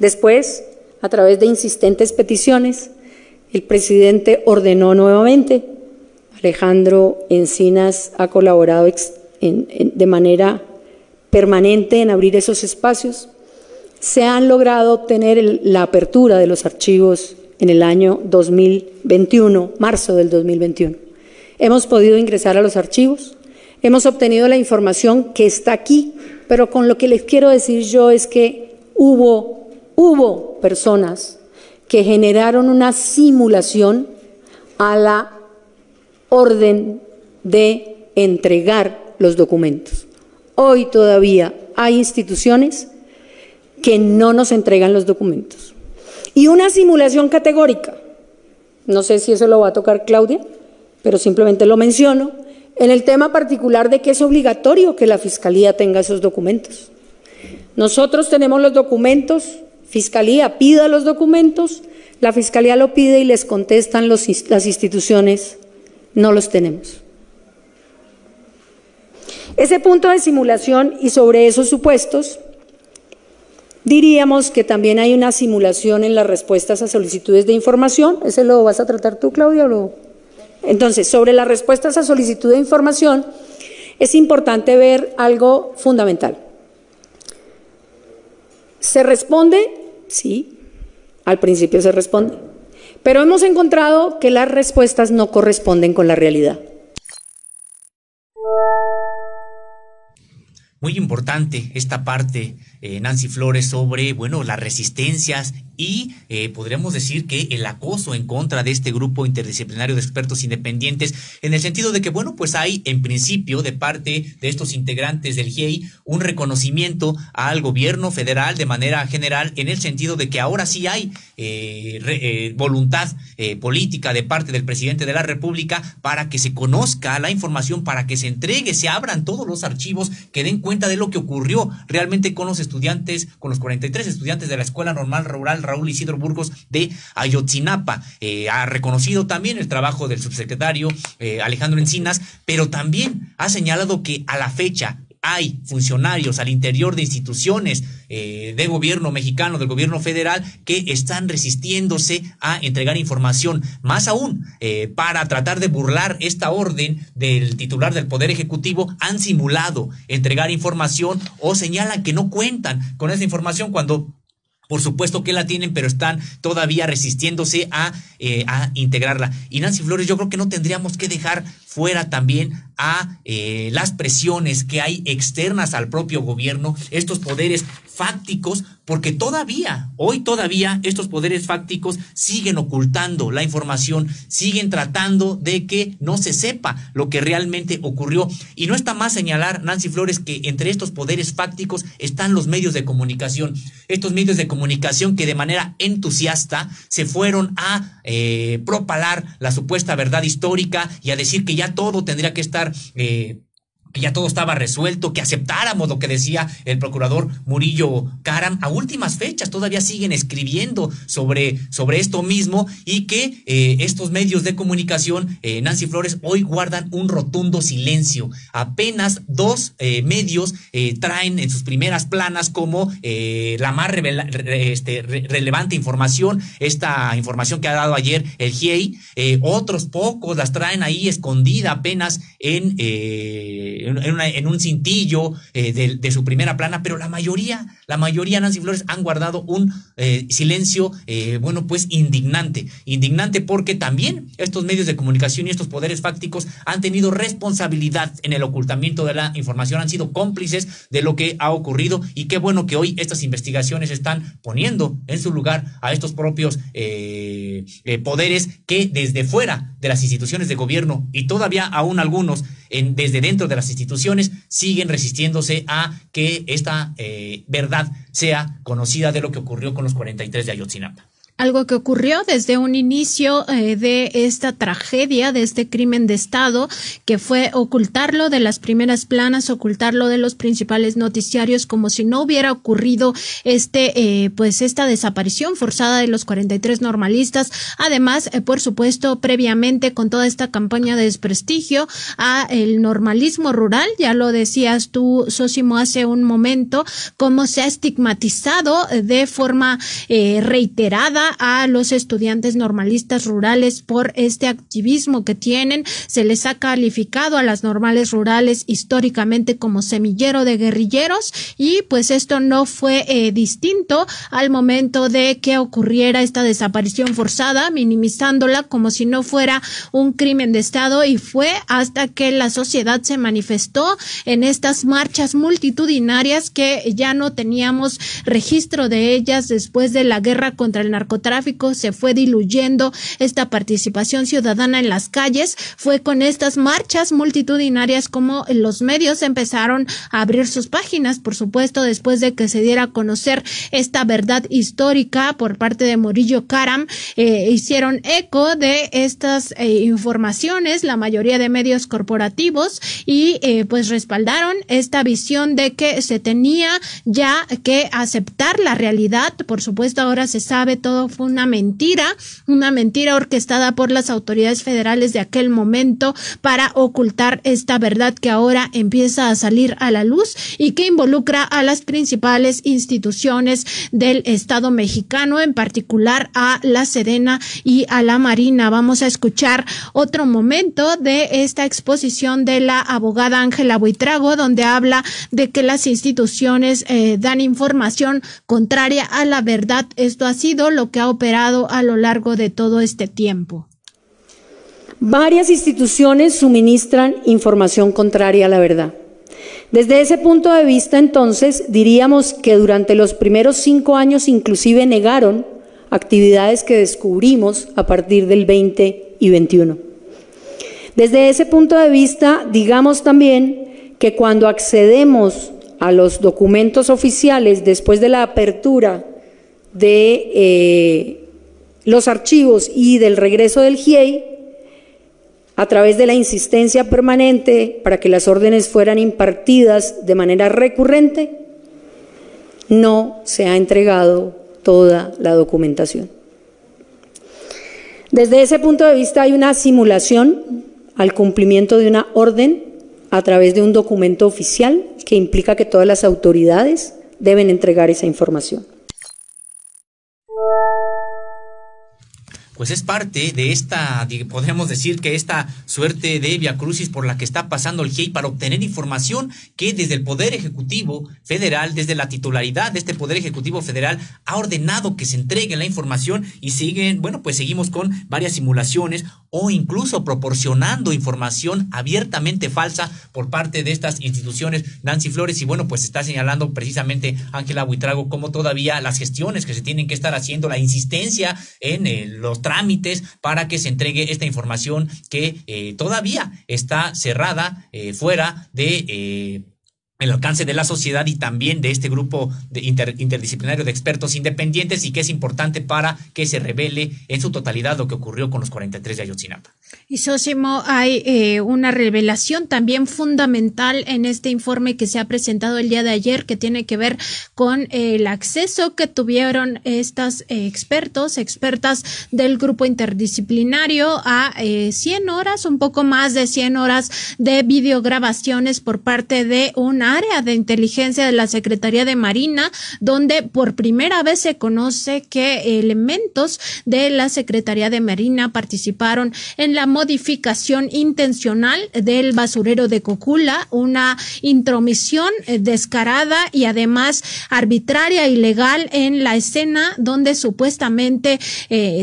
Después, a través de insistentes peticiones, el presidente ordenó nuevamente. Alejandro Encinas ha colaborado de manera permanente en abrir esos espacios. Se han logrado obtener la apertura de los archivos en el año 2021, marzo del 2021. Hemos podido ingresar a los archivos, hemos obtenido la información que está aquí, pero con lo que les quiero decir yo es que hubo personas que generaron una simulación a la orden de entregar los documentos. Hoy todavía hay instituciones que no nos entregan los documentos. Y una simulación categórica, no sé si eso lo va a tocar Claudia, pero simplemente lo menciono, en el tema particular de que es obligatorio que la Fiscalía tenga esos documentos. Nosotros tenemos los documentos, Fiscalía pida los documentos, la Fiscalía lo pide y les contestan las instituciones: no los tenemos. Ese punto de simulación y sobre esos supuestos Diríamos que también hay una simulación en las respuestas a solicitudes de información. ¿Ese lo vas a tratar tú, Claudia? Entonces, sobre las respuestas a solicitud de información, es importante ver algo fundamental. ¿Se responde? Sí, al principio se responde. Pero hemos encontrado que las respuestas no corresponden con la realidad. Muy importante esta parte, Nancy Flores, sobre, bueno, las resistencias y podríamos decir que el acoso en contra de este grupo interdisciplinario de expertos independientes, en el sentido de que, bueno, pues hay en principio de parte de estos integrantes del GIEI un reconocimiento al gobierno federal de manera general, en el sentido de que ahora sí hay voluntad política de parte del presidente de la República para que se conozca la información, para que se entregue, se abran todos los archivos que den cuenta de lo que ocurrió realmente con los estudiantes, con los 43 estudiantes de la Escuela Normal Rural Raúl Isidro Burgos de Ayotzinapa. Ha reconocido también el trabajo del subsecretario Alejandro Encinas, pero también ha señalado que a la fecha hay funcionarios al interior de instituciones de gobierno mexicano, del gobierno federal, que están resistiéndose a entregar información. Más aún, para tratar de burlar esta orden del titular del Poder Ejecutivo, han simulado entregar información o señalan que no cuentan con esa información cuando por supuesto que la tienen, pero están todavía resistiéndose a integrarla. Y Nancy Flores, yo creo que no tendríamos que dejar fuera también a las presiones que hay externas al propio gobierno, estos poderes fácticos, porque hoy todavía estos poderes fácticos siguen ocultando la información, siguen tratando de que no se sepa lo que realmente ocurrió. Y no está más señalar, Nancy Flores, que entre estos poderes fácticos están los medios de comunicación. Estos medios de comunicación que de manera entusiasta se fueron a propalar la supuesta verdad histórica y a decir que ya todo tendría que estar que ya todo estaba resuelto, que aceptáramos lo que decía el procurador Murillo Karam. A últimas fechas todavía siguen escribiendo sobre esto mismo, y que estos medios de comunicación, Nancy Flores, hoy guardan un rotundo silencio. Apenas dos medios traen en sus primeras planas como la más relevante información, esta información que ha dado ayer el GIEI. Otros pocos las traen ahí escondida apenas en un cintillo de su primera plana, pero la mayoría, Nancy Flores, han guardado un silencio, bueno, pues indignante porque también estos medios de comunicación y estos poderes fácticos han tenido responsabilidad en el ocultamiento de la información, han sido cómplices de lo que ha ocurrido, y qué bueno que hoy estas investigaciones están poniendo en su lugar a estos propios poderes que desde fuera de las instituciones de gobierno, y todavía aún algunos desde dentro de las instituciones, siguen resistiéndose a que esta verdad sea conocida de lo que ocurrió con los 43 de Ayotzinapa. Algo que ocurrió desde un inicio de esta tragedia, de este crimen de Estado, que fue ocultarlo de las primeras planas, ocultarlo de los principales noticiarios, como si no hubiera ocurrido esta desaparición forzada de los 43 normalistas. Además, por supuesto, previamente con toda esta campaña de desprestigio a el normalismo rural, ya lo decías tú, Sósimo, hace un momento, cómo se ha estigmatizado de forma reiterada a los estudiantes normalistas rurales por este activismo que tienen. Se les ha calificado a las normales rurales históricamente como semillero de guerrilleros, y pues esto no fue distinto al momento de que ocurriera esta desaparición forzada, minimizándola como si no fuera un crimen de Estado, y fue hasta que la sociedad se manifestó en estas marchas multitudinarias que ya no teníamos registro de ellas después de la guerra contra el narcotráfico. Se fue diluyendo esta participación ciudadana en las calles. Fue con estas marchas multitudinarias como los medios empezaron a abrir sus páginas, por supuesto, después de que se diera a conocer esta verdad histórica por parte de Murillo Karam. Hicieron eco de estas informaciones la mayoría de medios corporativos, y pues respaldaron esta visión de que se tenía ya que aceptar la realidad. Por supuesto, ahora se sabe todo esto fue una mentira orquestada por las autoridades federales de aquel momento para ocultar esta verdad que ahora empieza a salir a la luz y que involucra a las principales instituciones del Estado mexicano, en particular a la Sedena y a la Marina. Vamos a escuchar otro momento de esta exposición de la abogada Ángela Buitrago, donde habla de que las instituciones dan información contraria a la verdad. Esto ha sido lo que ha operado a lo largo de todo este tiempo. Varias instituciones suministran información contraria a la verdad. Desde ese punto de vista, entonces, diríamos que durante los primeros 5 años inclusive negaron actividades que descubrimos a partir del 20 y 21. Desde ese punto de vista, digamos también que cuando accedemos a los documentos oficiales después de la apertura de los archivos y del regreso del GIEI, a través de la insistencia permanente para que las órdenes fueran impartidas de manera recurrente, no se ha entregado toda la documentación. Desde ese punto de vista hay una simulación al cumplimiento de una orden a través de un documento oficial que implica que todas las autoridades deben entregar esa información. Pues es parte de esta, podríamos decir que esta suerte de viacrucis por la que está pasando el GIEI para obtener información que desde el Poder Ejecutivo Federal, desde la titularidad de este Poder Ejecutivo Federal, ha ordenado que se entregue la información y seguimos con varias simulaciones o incluso proporcionando información abiertamente falsa por parte de estas instituciones. Nancy Flores, y pues está señalando precisamente Ángela Buitrago cómo todavía las gestiones que se tienen que estar haciendo, la insistencia en los trámites para que se entregue esta información que todavía está cerrada fuera de el alcance de la sociedad y también de este grupo interdisciplinario de expertos independientes, y que es importante para que se revele en su totalidad lo que ocurrió con los 43 de Ayotzinapa. Y Sósimo, hay una revelación también fundamental en este informe que se ha presentado el día de ayer, que tiene que ver con el acceso que tuvieron estos expertas del grupo interdisciplinario a 100 horas, un poco más de 100 horas de videograbaciones por parte de un área de inteligencia de la Secretaría de Marina, donde por primera vez se conoce que elementos de la Secretaría de Marina participaron en la modificación intencional del basurero de Cocula, una intromisión descarada y además arbitraria y ilegal en la escena, donde supuestamente,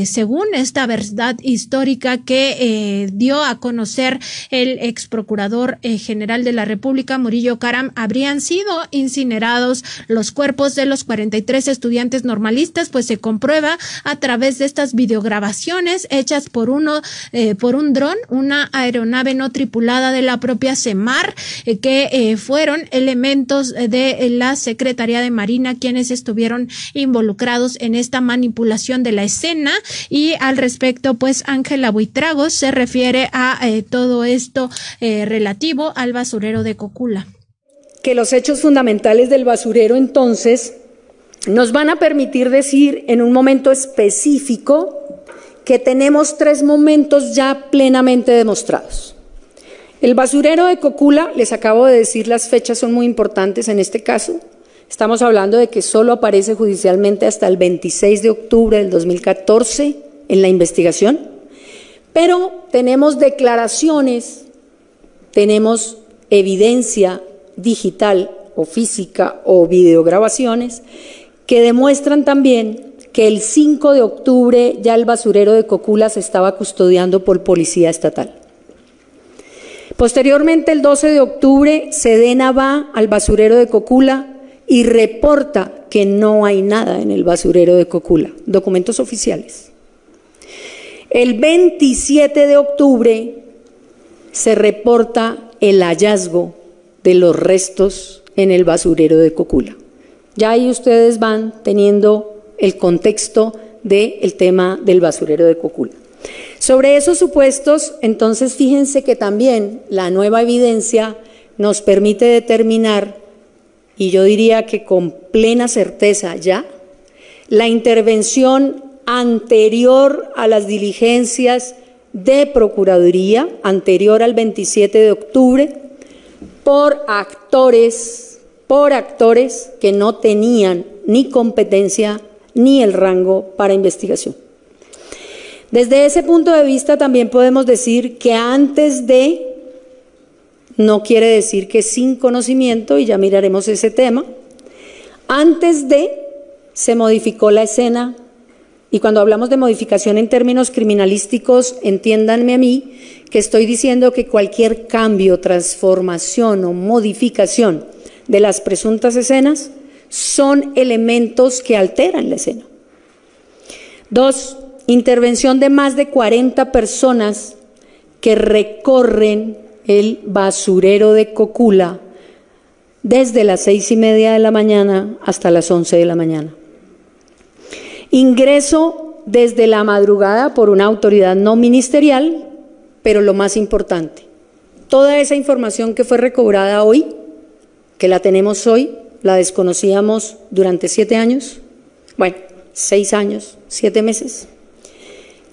según esta verdad histórica que dio a conocer el ex procurador general de la República, Murillo Karam, habrían sido incinerados los cuerpos de los 43 estudiantes normalistas, pues se comprueba a través de estas videograbaciones hechas por un dron, una aeronave no tripulada de la propia CEMAR, que fueron elementos de la Secretaría de Marina quienes estuvieron involucrados en esta manipulación de la escena. Y al respecto, pues Ángela Buitrago se refiere a todo esto relativo al basurero de Cocula. Que los hechos fundamentales del basurero entonces nos van a permitir decir en un momento específico que tenemos 3 momentos ya plenamente demostrados. El basurero de Cocula, les acabo de decir, las fechas son muy importantes en este caso. Estamos hablando de que solo aparece judicialmente hasta el 26 de octubre del 2014 en la investigación, pero tenemos declaraciones, tenemos evidencia digital o física o videograbaciones que demuestran también que el 5 de octubre ya el basurero de Cocula se estaba custodiando por policía estatal. Posteriormente, el 12 de octubre, Sedena va al basurero de Cocula y reporta que no hay nada en el basurero de Cocula, documentos oficiales. El 27 de octubre se reporta el hallazgo de los restos en el basurero de Cocula. Ya ahí ustedes van teniendo el contexto del tema del basurero de Cocula. Sobre esos supuestos, entonces, fíjense que también la nueva evidencia nos permite determinar, y yo diría que con plena certeza ya, la intervención anterior a las diligencias de Procuraduría, anterior al 27 de octubre, por actores que no tenían ni competencia ni el rango para investigación. Desde ese punto de vista también podemos decir que antes de, no quiere decir que sin conocimiento, y ya miraremos ese tema, antes de se modificó la escena, y cuando hablamos de modificación en términos criminalísticos, entiéndanme a mí que estoy diciendo que cualquier cambio, transformación o modificación de las presuntas escenas son elementos que alteran la escena. 2. Intervención de más de 40 personas que recorren el basurero de Cocula desde las 6:30 de la mañana hasta las 11 de la mañana. Ingreso desde la madrugada por una autoridad no ministerial, pero lo más importante, toda esa información que fue recobrada hoy, que la tenemos hoy, la desconocíamos durante 7 años, bueno, 6 años, 7 meses.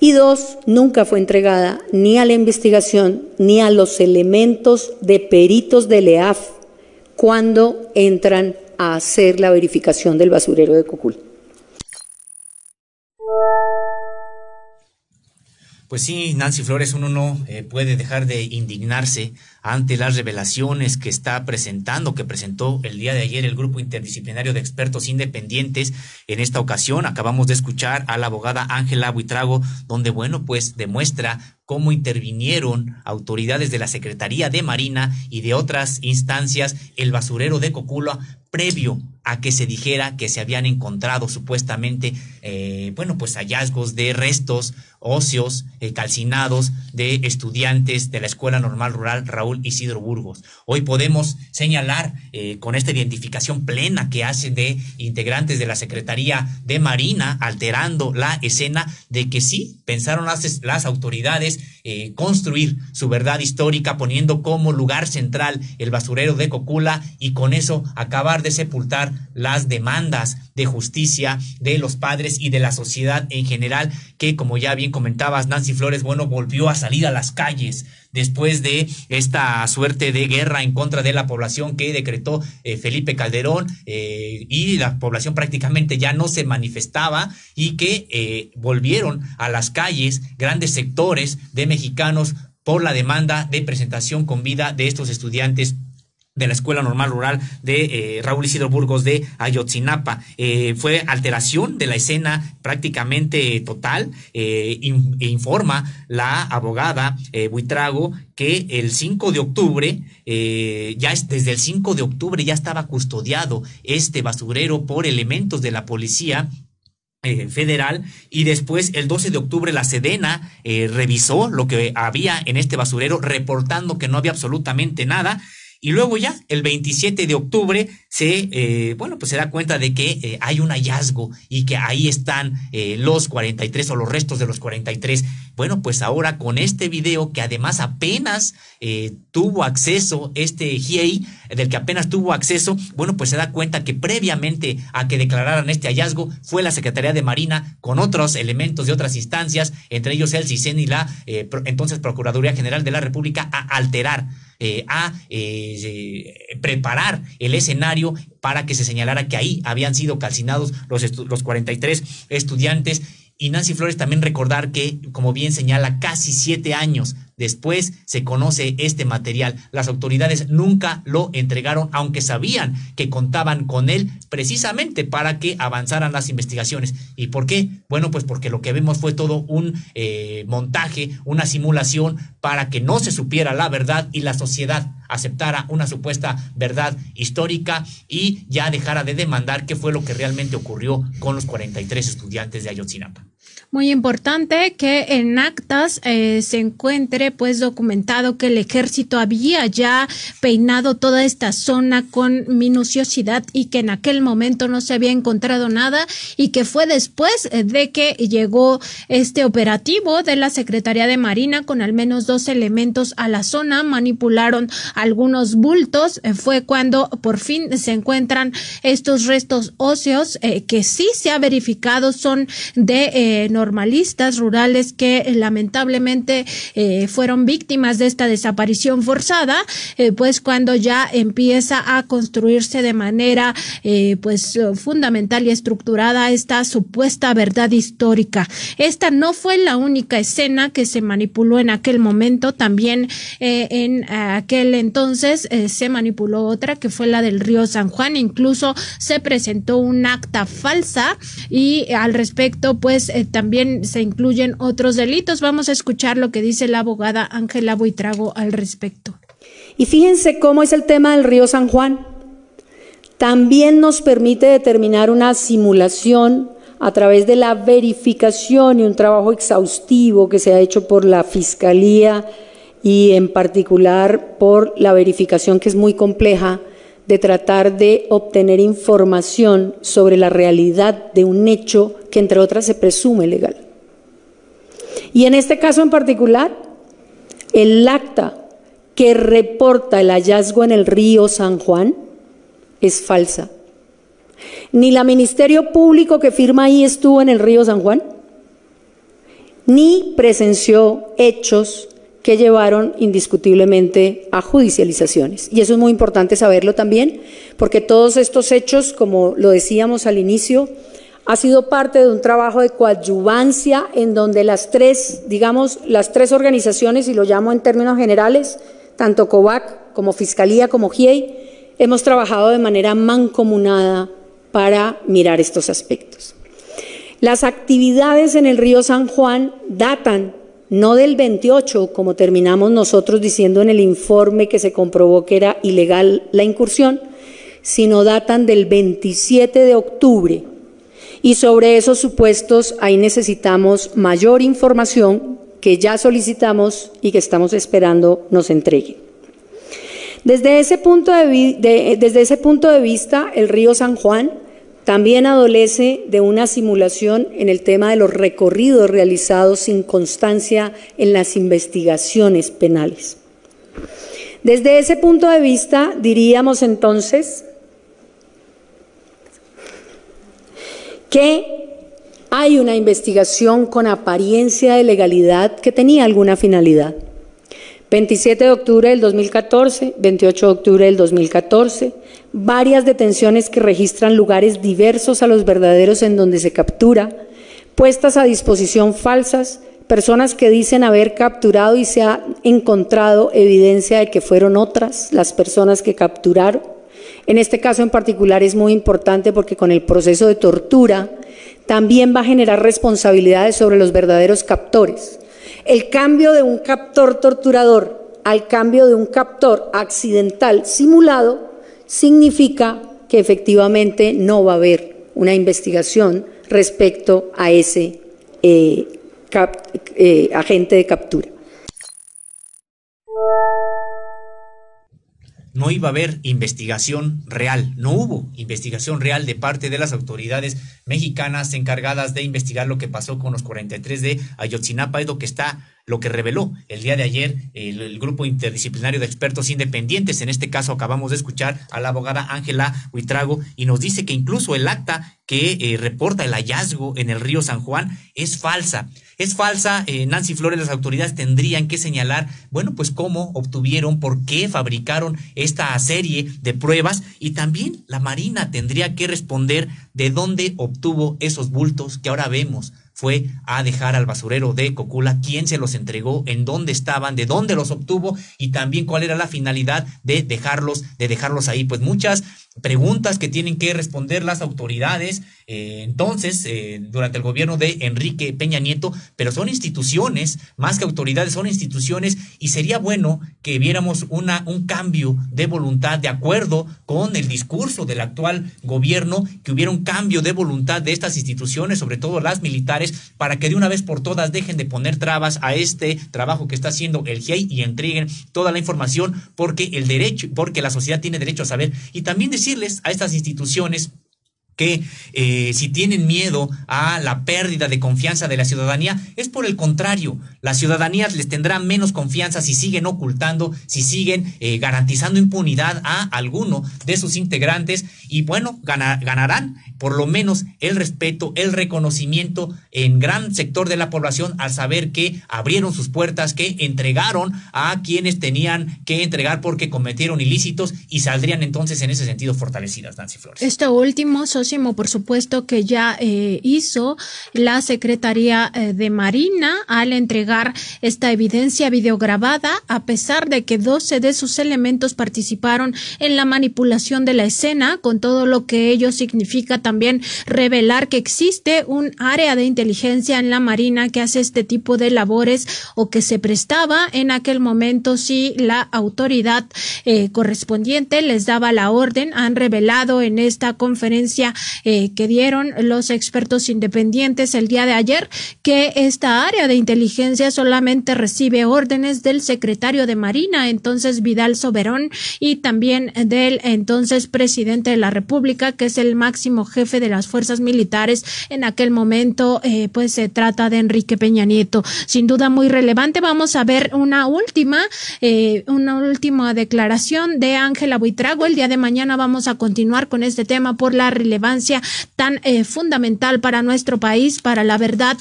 Y 2, nunca fue entregada ni a la investigación ni a los elementos de peritos del EAF cuando entran a hacer la verificación del basurero de Cocula. Pues sí, Nancy Flores, uno no puede dejar de indignarse ante las revelaciones que está presentando, que presentó el día de ayer el Grupo Interdisciplinario de Expertos Independientes. En esta ocasión acabamos de escuchar a la abogada Ángela Buitrago, donde, bueno, pues demuestra cómo intervinieron autoridades de la Secretaría de Marina y de otras instancias el basurero de Cocula previo a que se dijera que se habían encontrado supuestamente, pues hallazgos de restos óseos calcinados de estudiantes de la Escuela Normal Rural Raúl Isidro Burgos. Hoy podemos señalar con esta identificación plena que hacen de integrantes de la Secretaría de Marina, alterando la escena, de que sí pensaron las autoridades construir su verdad histórica poniendo como lugar central el basurero de Cocula y con eso acabar de sepultar las demandas de justicia de los padres y de la sociedad en general, que, como ya bien comentabas, Nancy Flores, bueno, volvió a salir a las calles después de esta suerte de guerra en contra de la población que decretó Felipe Calderón, y la población prácticamente ya no se manifestaba y que volvieron a las calles grandes sectores de mexicanos por la demanda de presentación con vida de estos estudiantes de la Escuela Normal Rural de Raúl Isidro Burgos de Ayotzinapa. Fue alteración de la escena prácticamente total. Informa la abogada Buitrago que el 5 de octubre, desde el 5 de octubre ya estaba custodiado este basurero por elementos de la policía federal, y después el 12 de octubre la Sedena revisó lo que había en este basurero, reportando que no había absolutamente nada. Y luego ya, el 27 de octubre, se da cuenta de que hay un hallazgo y que ahí están los 43 o los restos de los 43. Bueno, pues ahora con este video, que además apenas tuvo acceso este GIEI, del que apenas tuvo acceso, bueno, pues se da cuenta que previamente a que declararan este hallazgo fue la Secretaría de Marina con otros elementos de otras instancias, entre ellos el CISEN y la entonces Procuraduría General de la República, a alterar, preparar el escenario para que se señalara que ahí habían sido calcinados los 43 estudiantes. Y Nancy Flores, también recordar que, como bien señala, casi 7 años después se conoce este material. Las autoridades nunca lo entregaron, aunque sabían que contaban con él precisamente para que avanzaran las investigaciones. ¿Y por qué? Bueno, pues porque lo que vemos fue todo un montaje, una simulación para que no se supiera la verdad y la sociedad aceptara una supuesta verdad histórica y ya dejara de demandar qué fue lo que realmente ocurrió con los 43 estudiantes de Ayotzinapa. Muy importante que en actas se encuentre pues documentado que el ejército había ya peinado toda esta zona con minuciosidad y que en aquel momento no se había encontrado nada, y que fue después de que llegó este operativo de la Secretaría de Marina con al menos 2 elementos a la zona, manipularon algunos bultos, fue cuando por fin se encuentran estos restos óseos que sí se ha verificado son de normalistas rurales que lamentablemente fueron víctimas de esta desaparición forzada, pues cuando ya empieza a construirse de manera pues fundamental y estructurada esta supuesta verdad histórica. Esta no fue la única escena que se manipuló en aquel momento, también en aquel entonces se manipuló otra que fue la del río San Juan, incluso se presentó un acta falsa y al respecto pues también se incluyen otros delitos. Vamos a escuchar lo que dice la abogada Ángela Buitrago al respecto. Y fíjense cómo es el tema del río San Juan. También nos permite determinar una simulación a través de la verificación y un trabajo exhaustivo que se ha hecho por la Fiscalía y en particular por la verificación, que es muy compleja, de tratar de obtener información sobre la realidad de un hecho que entre otras se presume legal. Y en este caso en particular, el acta que reporta el hallazgo en el río San Juan es falsa. Ni la Ministerio Público que firma ahí estuvo en el río San Juan, ni presenció hechos que llevaron indiscutiblemente a judicializaciones. Y eso es muy importante saberlo también, porque todos estos hechos, como lo decíamos al inicio, ha sido parte de un trabajo de coadyuvancia en donde las tres organizaciones, y lo llamo en términos generales, tanto COVAC como Fiscalía como GIEI, hemos trabajado de manera mancomunada para mirar estos aspectos. Las actividades en el río San Juan datan no del 28, como terminamos nosotros diciendo en el informe que se comprobó que era ilegal la incursión, sino datan del 27 de octubre. Y sobre esos supuestos ahí necesitamos mayor información que ya solicitamos y que estamos esperando nos entreguen. Desde ese punto de vista, el río San Juan también adolece de una simulación en el tema de los recorridos realizados sin constancia en las investigaciones penales. Desde ese punto de vista, diríamos entonces que hay una investigación con apariencia de legalidad que tenía alguna finalidad. 27 de octubre del 2014, 28 de octubre del 2014, varias detenciones que registran lugares diversos a los verdaderos en donde se captura, puestas a disposición falsas, personas que dicen haber capturado y se ha encontrado evidencia de que fueron otras las personas que capturaron. En este caso en particular es muy importante porque con el proceso de tortura también va a generar responsabilidades sobre los verdaderos captores. El cambio de un captor torturador al cambio de un captor accidental simulado significa que efectivamente no va a haber una investigación respecto a ese agente de captura. No iba a haber investigación real, no hubo investigación real de parte de las autoridades mexicanas encargadas de investigar lo que pasó con los 43 de Ayotzinapa. Es lo que reveló el día de ayer el grupo interdisciplinario de expertos independientes. En este caso acabamos de escuchar a la abogada Ángela Buitrago y nos dice que incluso el acta que reporta el hallazgo en el río San Juan es falsa. Es falsa, Nancy Flores. Las autoridades tendrían que señalar, bueno, pues cómo obtuvieron, por qué fabricaron esta serie de pruebas, y también la Marina tendría que responder de dónde obtuvo esos bultos que ahora vemos. Fue a dejar al basurero de Cocula, quién se los entregó, en dónde estaban, de dónde los obtuvo y también cuál era la finalidad de dejarlos ahí. Pues muchas preguntas que tienen que responder las autoridades durante el gobierno de Enrique Peña Nieto, pero son instituciones, más que autoridades, son instituciones, y sería bueno que viéramos un cambio de voluntad de acuerdo con el discurso del actual gobierno, que hubiera un cambio de voluntad de estas instituciones, sobre todo las militares, para que de una vez por todas dejen de poner trabas a este trabajo que está haciendo el GIEI y entreguen toda la información, porque la sociedad tiene derecho a saber. Y también decirles a estas instituciones que si tienen miedo a la pérdida de confianza de la ciudadanía, es por el contrario, la ciudadanía les tendrá menos confianza si siguen ocultando, si siguen garantizando impunidad a alguno de sus integrantes, y bueno, ganarán por lo menos el respeto, el reconocimiento en gran sector de la población al saber que abrieron sus puertas, que entregaron a quienes tenían que entregar porque cometieron ilícitos, y saldrían entonces en ese sentido fortalecidas, Nancy Flores. Esto último, Sósimo, por supuesto que ya hizo la Secretaría de Marina al entregar esta evidencia videograbada, a pesar de que 12 de sus elementos participaron en la manipulación de la escena, con todo lo que ello significa también revelar que existe un área de inteligencia en la Marina que hace este tipo de labores, o que se prestaba en aquel momento si la autoridad correspondiente les daba la orden. Han revelado en esta conferencia que dieron los expertos independientes el día de ayer que esta área de inteligencia solamente recibe órdenes del secretario de Marina, entonces Vidal Soberón, y también del entonces presidente de la República, que es el máximo jefe de las fuerzas militares en aquel momento. Pues se trata de Enrique Peña Nieto. Sin duda muy relevante. Vamos a ver una última declaración de Ángela Buitrago. El día de mañana vamos a continuar con este tema por la relevancia tan fundamental para nuestro país, para la verdad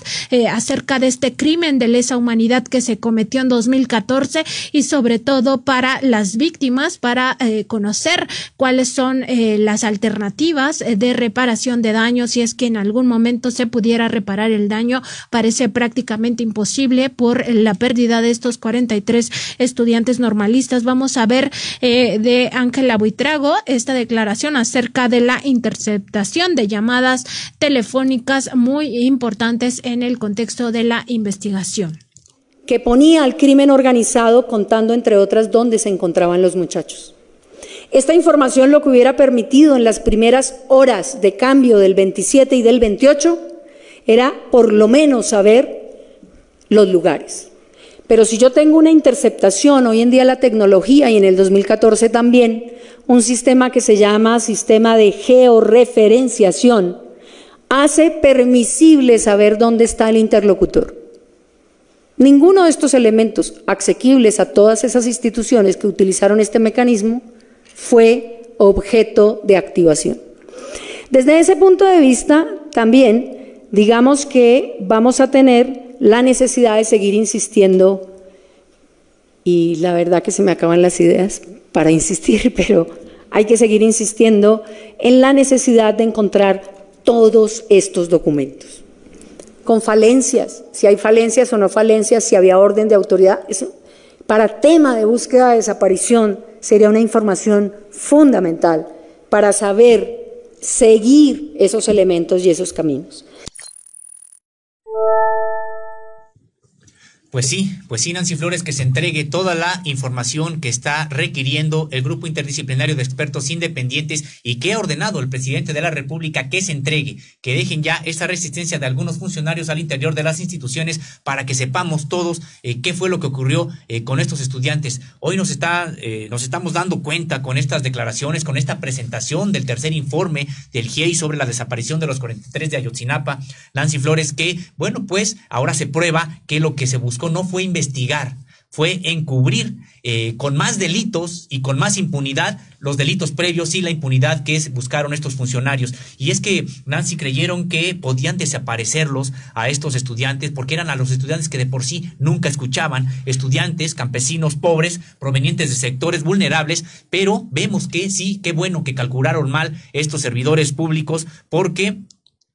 acerca de este crimen de lesa humanidad que se cometió en 2014, y sobre todo para las víctimas, para conocer cuáles son las alternativas de reparación de daños, si es que en algún momento se pudiera reparar el daño. Parece prácticamente imposible por la pérdida de estos 43 estudiantes normalistas. Vamos a ver de Ángela Buitrago esta declaración acerca de la interceptación de llamadas telefónicas muy importantes en el contexto de la investigación. Que ponía al crimen organizado contando, entre otras, dónde se encontraban los muchachos. Esta información lo que hubiera permitido en las primeras horas de cambio del 27 y del 28 era por lo menos saber los lugares. Pero si yo tengo una interceptación, hoy en día la tecnología, y en el 2014 también, un sistema que se llama sistema de georreferenciación, hace permisible saber dónde está el interlocutor. Ninguno de estos elementos asequibles a todas esas instituciones que utilizaron este mecanismo fue objeto de activación. Desde ese punto de vista, también, digamos que vamos a tener la necesidad de seguir insistiendo, y la verdad que se me acaban las ideas para insistir, pero hay que seguir insistiendo en la necesidad de encontrar todos estos documentos. Con falencias, si hay falencias o no falencias, si había orden de autoridad, eso, para tema de búsqueda de desaparición, sería una información fundamental para saber seguir esos elementos y esos caminos. Pues sí, Nancy Flores, que se entregue toda la información que está requiriendo el Grupo Interdisciplinario de Expertos Independientes, y que ha ordenado el presidente de la República que se entregue, que dejen ya esta resistencia de algunos funcionarios al interior de las instituciones, para que sepamos todos qué fue lo que ocurrió con estos estudiantes. Hoy nos estamos dando cuenta con estas declaraciones, con esta presentación del tercer informe del GIEI sobre la desaparición de los 43 de Ayotzinapa, Nancy Flores, que bueno, pues ahora se prueba que lo que se buscó no fue investigar, fue encubrir con más delitos y con más impunidad los delitos previos y la impunidad que buscaron estos funcionarios. Y es que, Nancy, creyeron que podían desaparecerlos a estos estudiantes, porque eran a los estudiantes que de por sí nunca escuchaban, estudiantes, campesinos, pobres, provenientes de sectores vulnerables, pero vemos que sí, qué bueno que calcularon mal estos servidores públicos, porque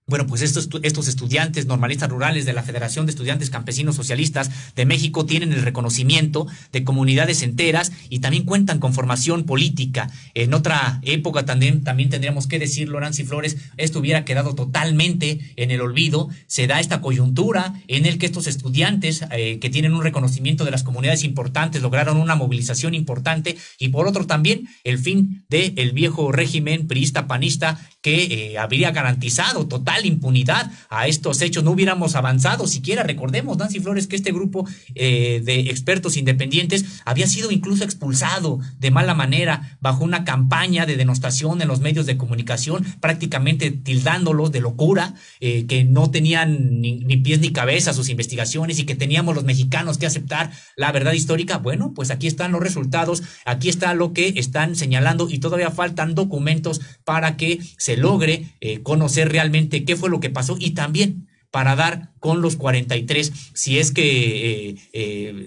bueno, pues estos estudiantes normalistas rurales de la Federación de Estudiantes Campesinos Socialistas de México tienen el reconocimiento de comunidades enteras y también cuentan con formación política. En otra época también tendríamos que decirlo, Nancy Flores, esto hubiera quedado totalmente en el olvido. Se da esta coyuntura en el que estos estudiantes que tienen un reconocimiento de las comunidades importantes lograron una movilización importante, y por otro también el fin del viejo régimen priista panista que habría garantizado totalmente total impunidad a estos hechos, no hubiéramos avanzado siquiera. Recordemos, Nancy Flores, que este grupo de expertos independientes había sido incluso expulsado de mala manera bajo una campaña de denostación en los medios de comunicación, prácticamente tildándolos de locura, que no tenían ni pies ni cabeza sus investigaciones y que teníamos los mexicanos que aceptar la verdad histórica. Bueno, pues aquí están los resultados, aquí está lo que están señalando y todavía faltan documentos para que se logre conocer realmente qué fue lo que pasó y también para dar con los 43, si es que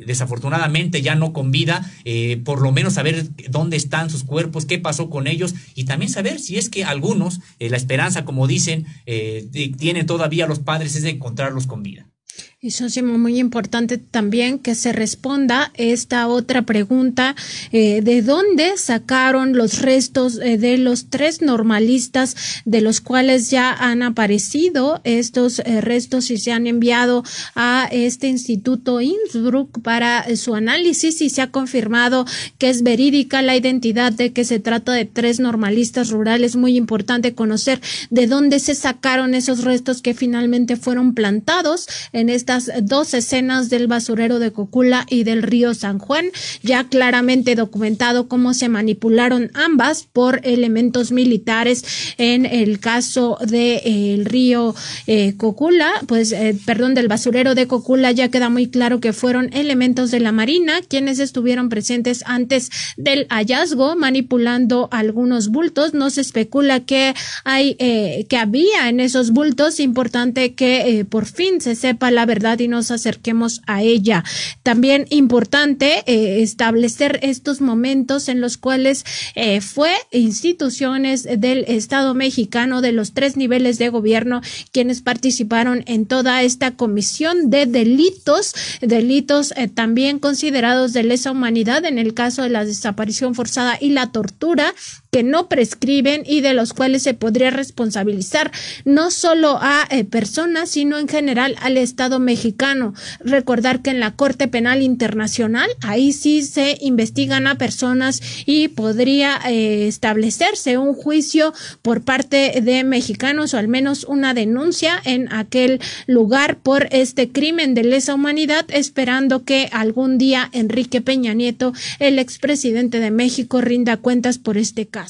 desafortunadamente ya no con vida, por lo menos saber dónde están sus cuerpos, qué pasó con ellos y también saber si es que algunos, la esperanza, como dicen, tienen todavía los padres, es de encontrarlos con vida. Y socio, muy importante también que se responda esta otra pregunta, ¿de dónde sacaron los restos de los 3 normalistas de los cuales ya han aparecido estos restos y se han enviado a este Instituto Innsbruck para su análisis y se ha confirmado que es verídica la identidad de que se trata de 3 normalistas rurales? Muy importante conocer de dónde se sacaron esos restos que finalmente fueron plantados en estas 2 escenas del basurero de Cocula y del río San Juan, ya claramente documentado cómo se manipularon ambas por elementos militares. En el caso del río Cocula, del basurero de Cocula, ya queda muy claro que fueron elementos de la Marina quienes estuvieron presentes antes del hallazgo manipulando algunos bultos. No se especula que había en esos bultos. Importante que por fin se sepa la verdad y nos acerquemos a ella. También importante establecer estos momentos en los cuales fue instituciones del Estado mexicano de los 3 niveles de gobierno quienes participaron en toda esta comisión de delitos también considerados de lesa humanidad en el caso de la desaparición forzada y la tortura, que no prescriben y de los cuales se podría responsabilizar no solo a personas, sino en general al Estado mexicano. Recordar que en la Corte Penal Internacional, ahí sí se investigan a personas y podría establecerse un juicio por parte de mexicanos o al menos una denuncia en aquel lugar por este crimen de lesa humanidad, esperando que algún día Enrique Peña Nieto, el expresidente de México, rinda cuentas por este caso.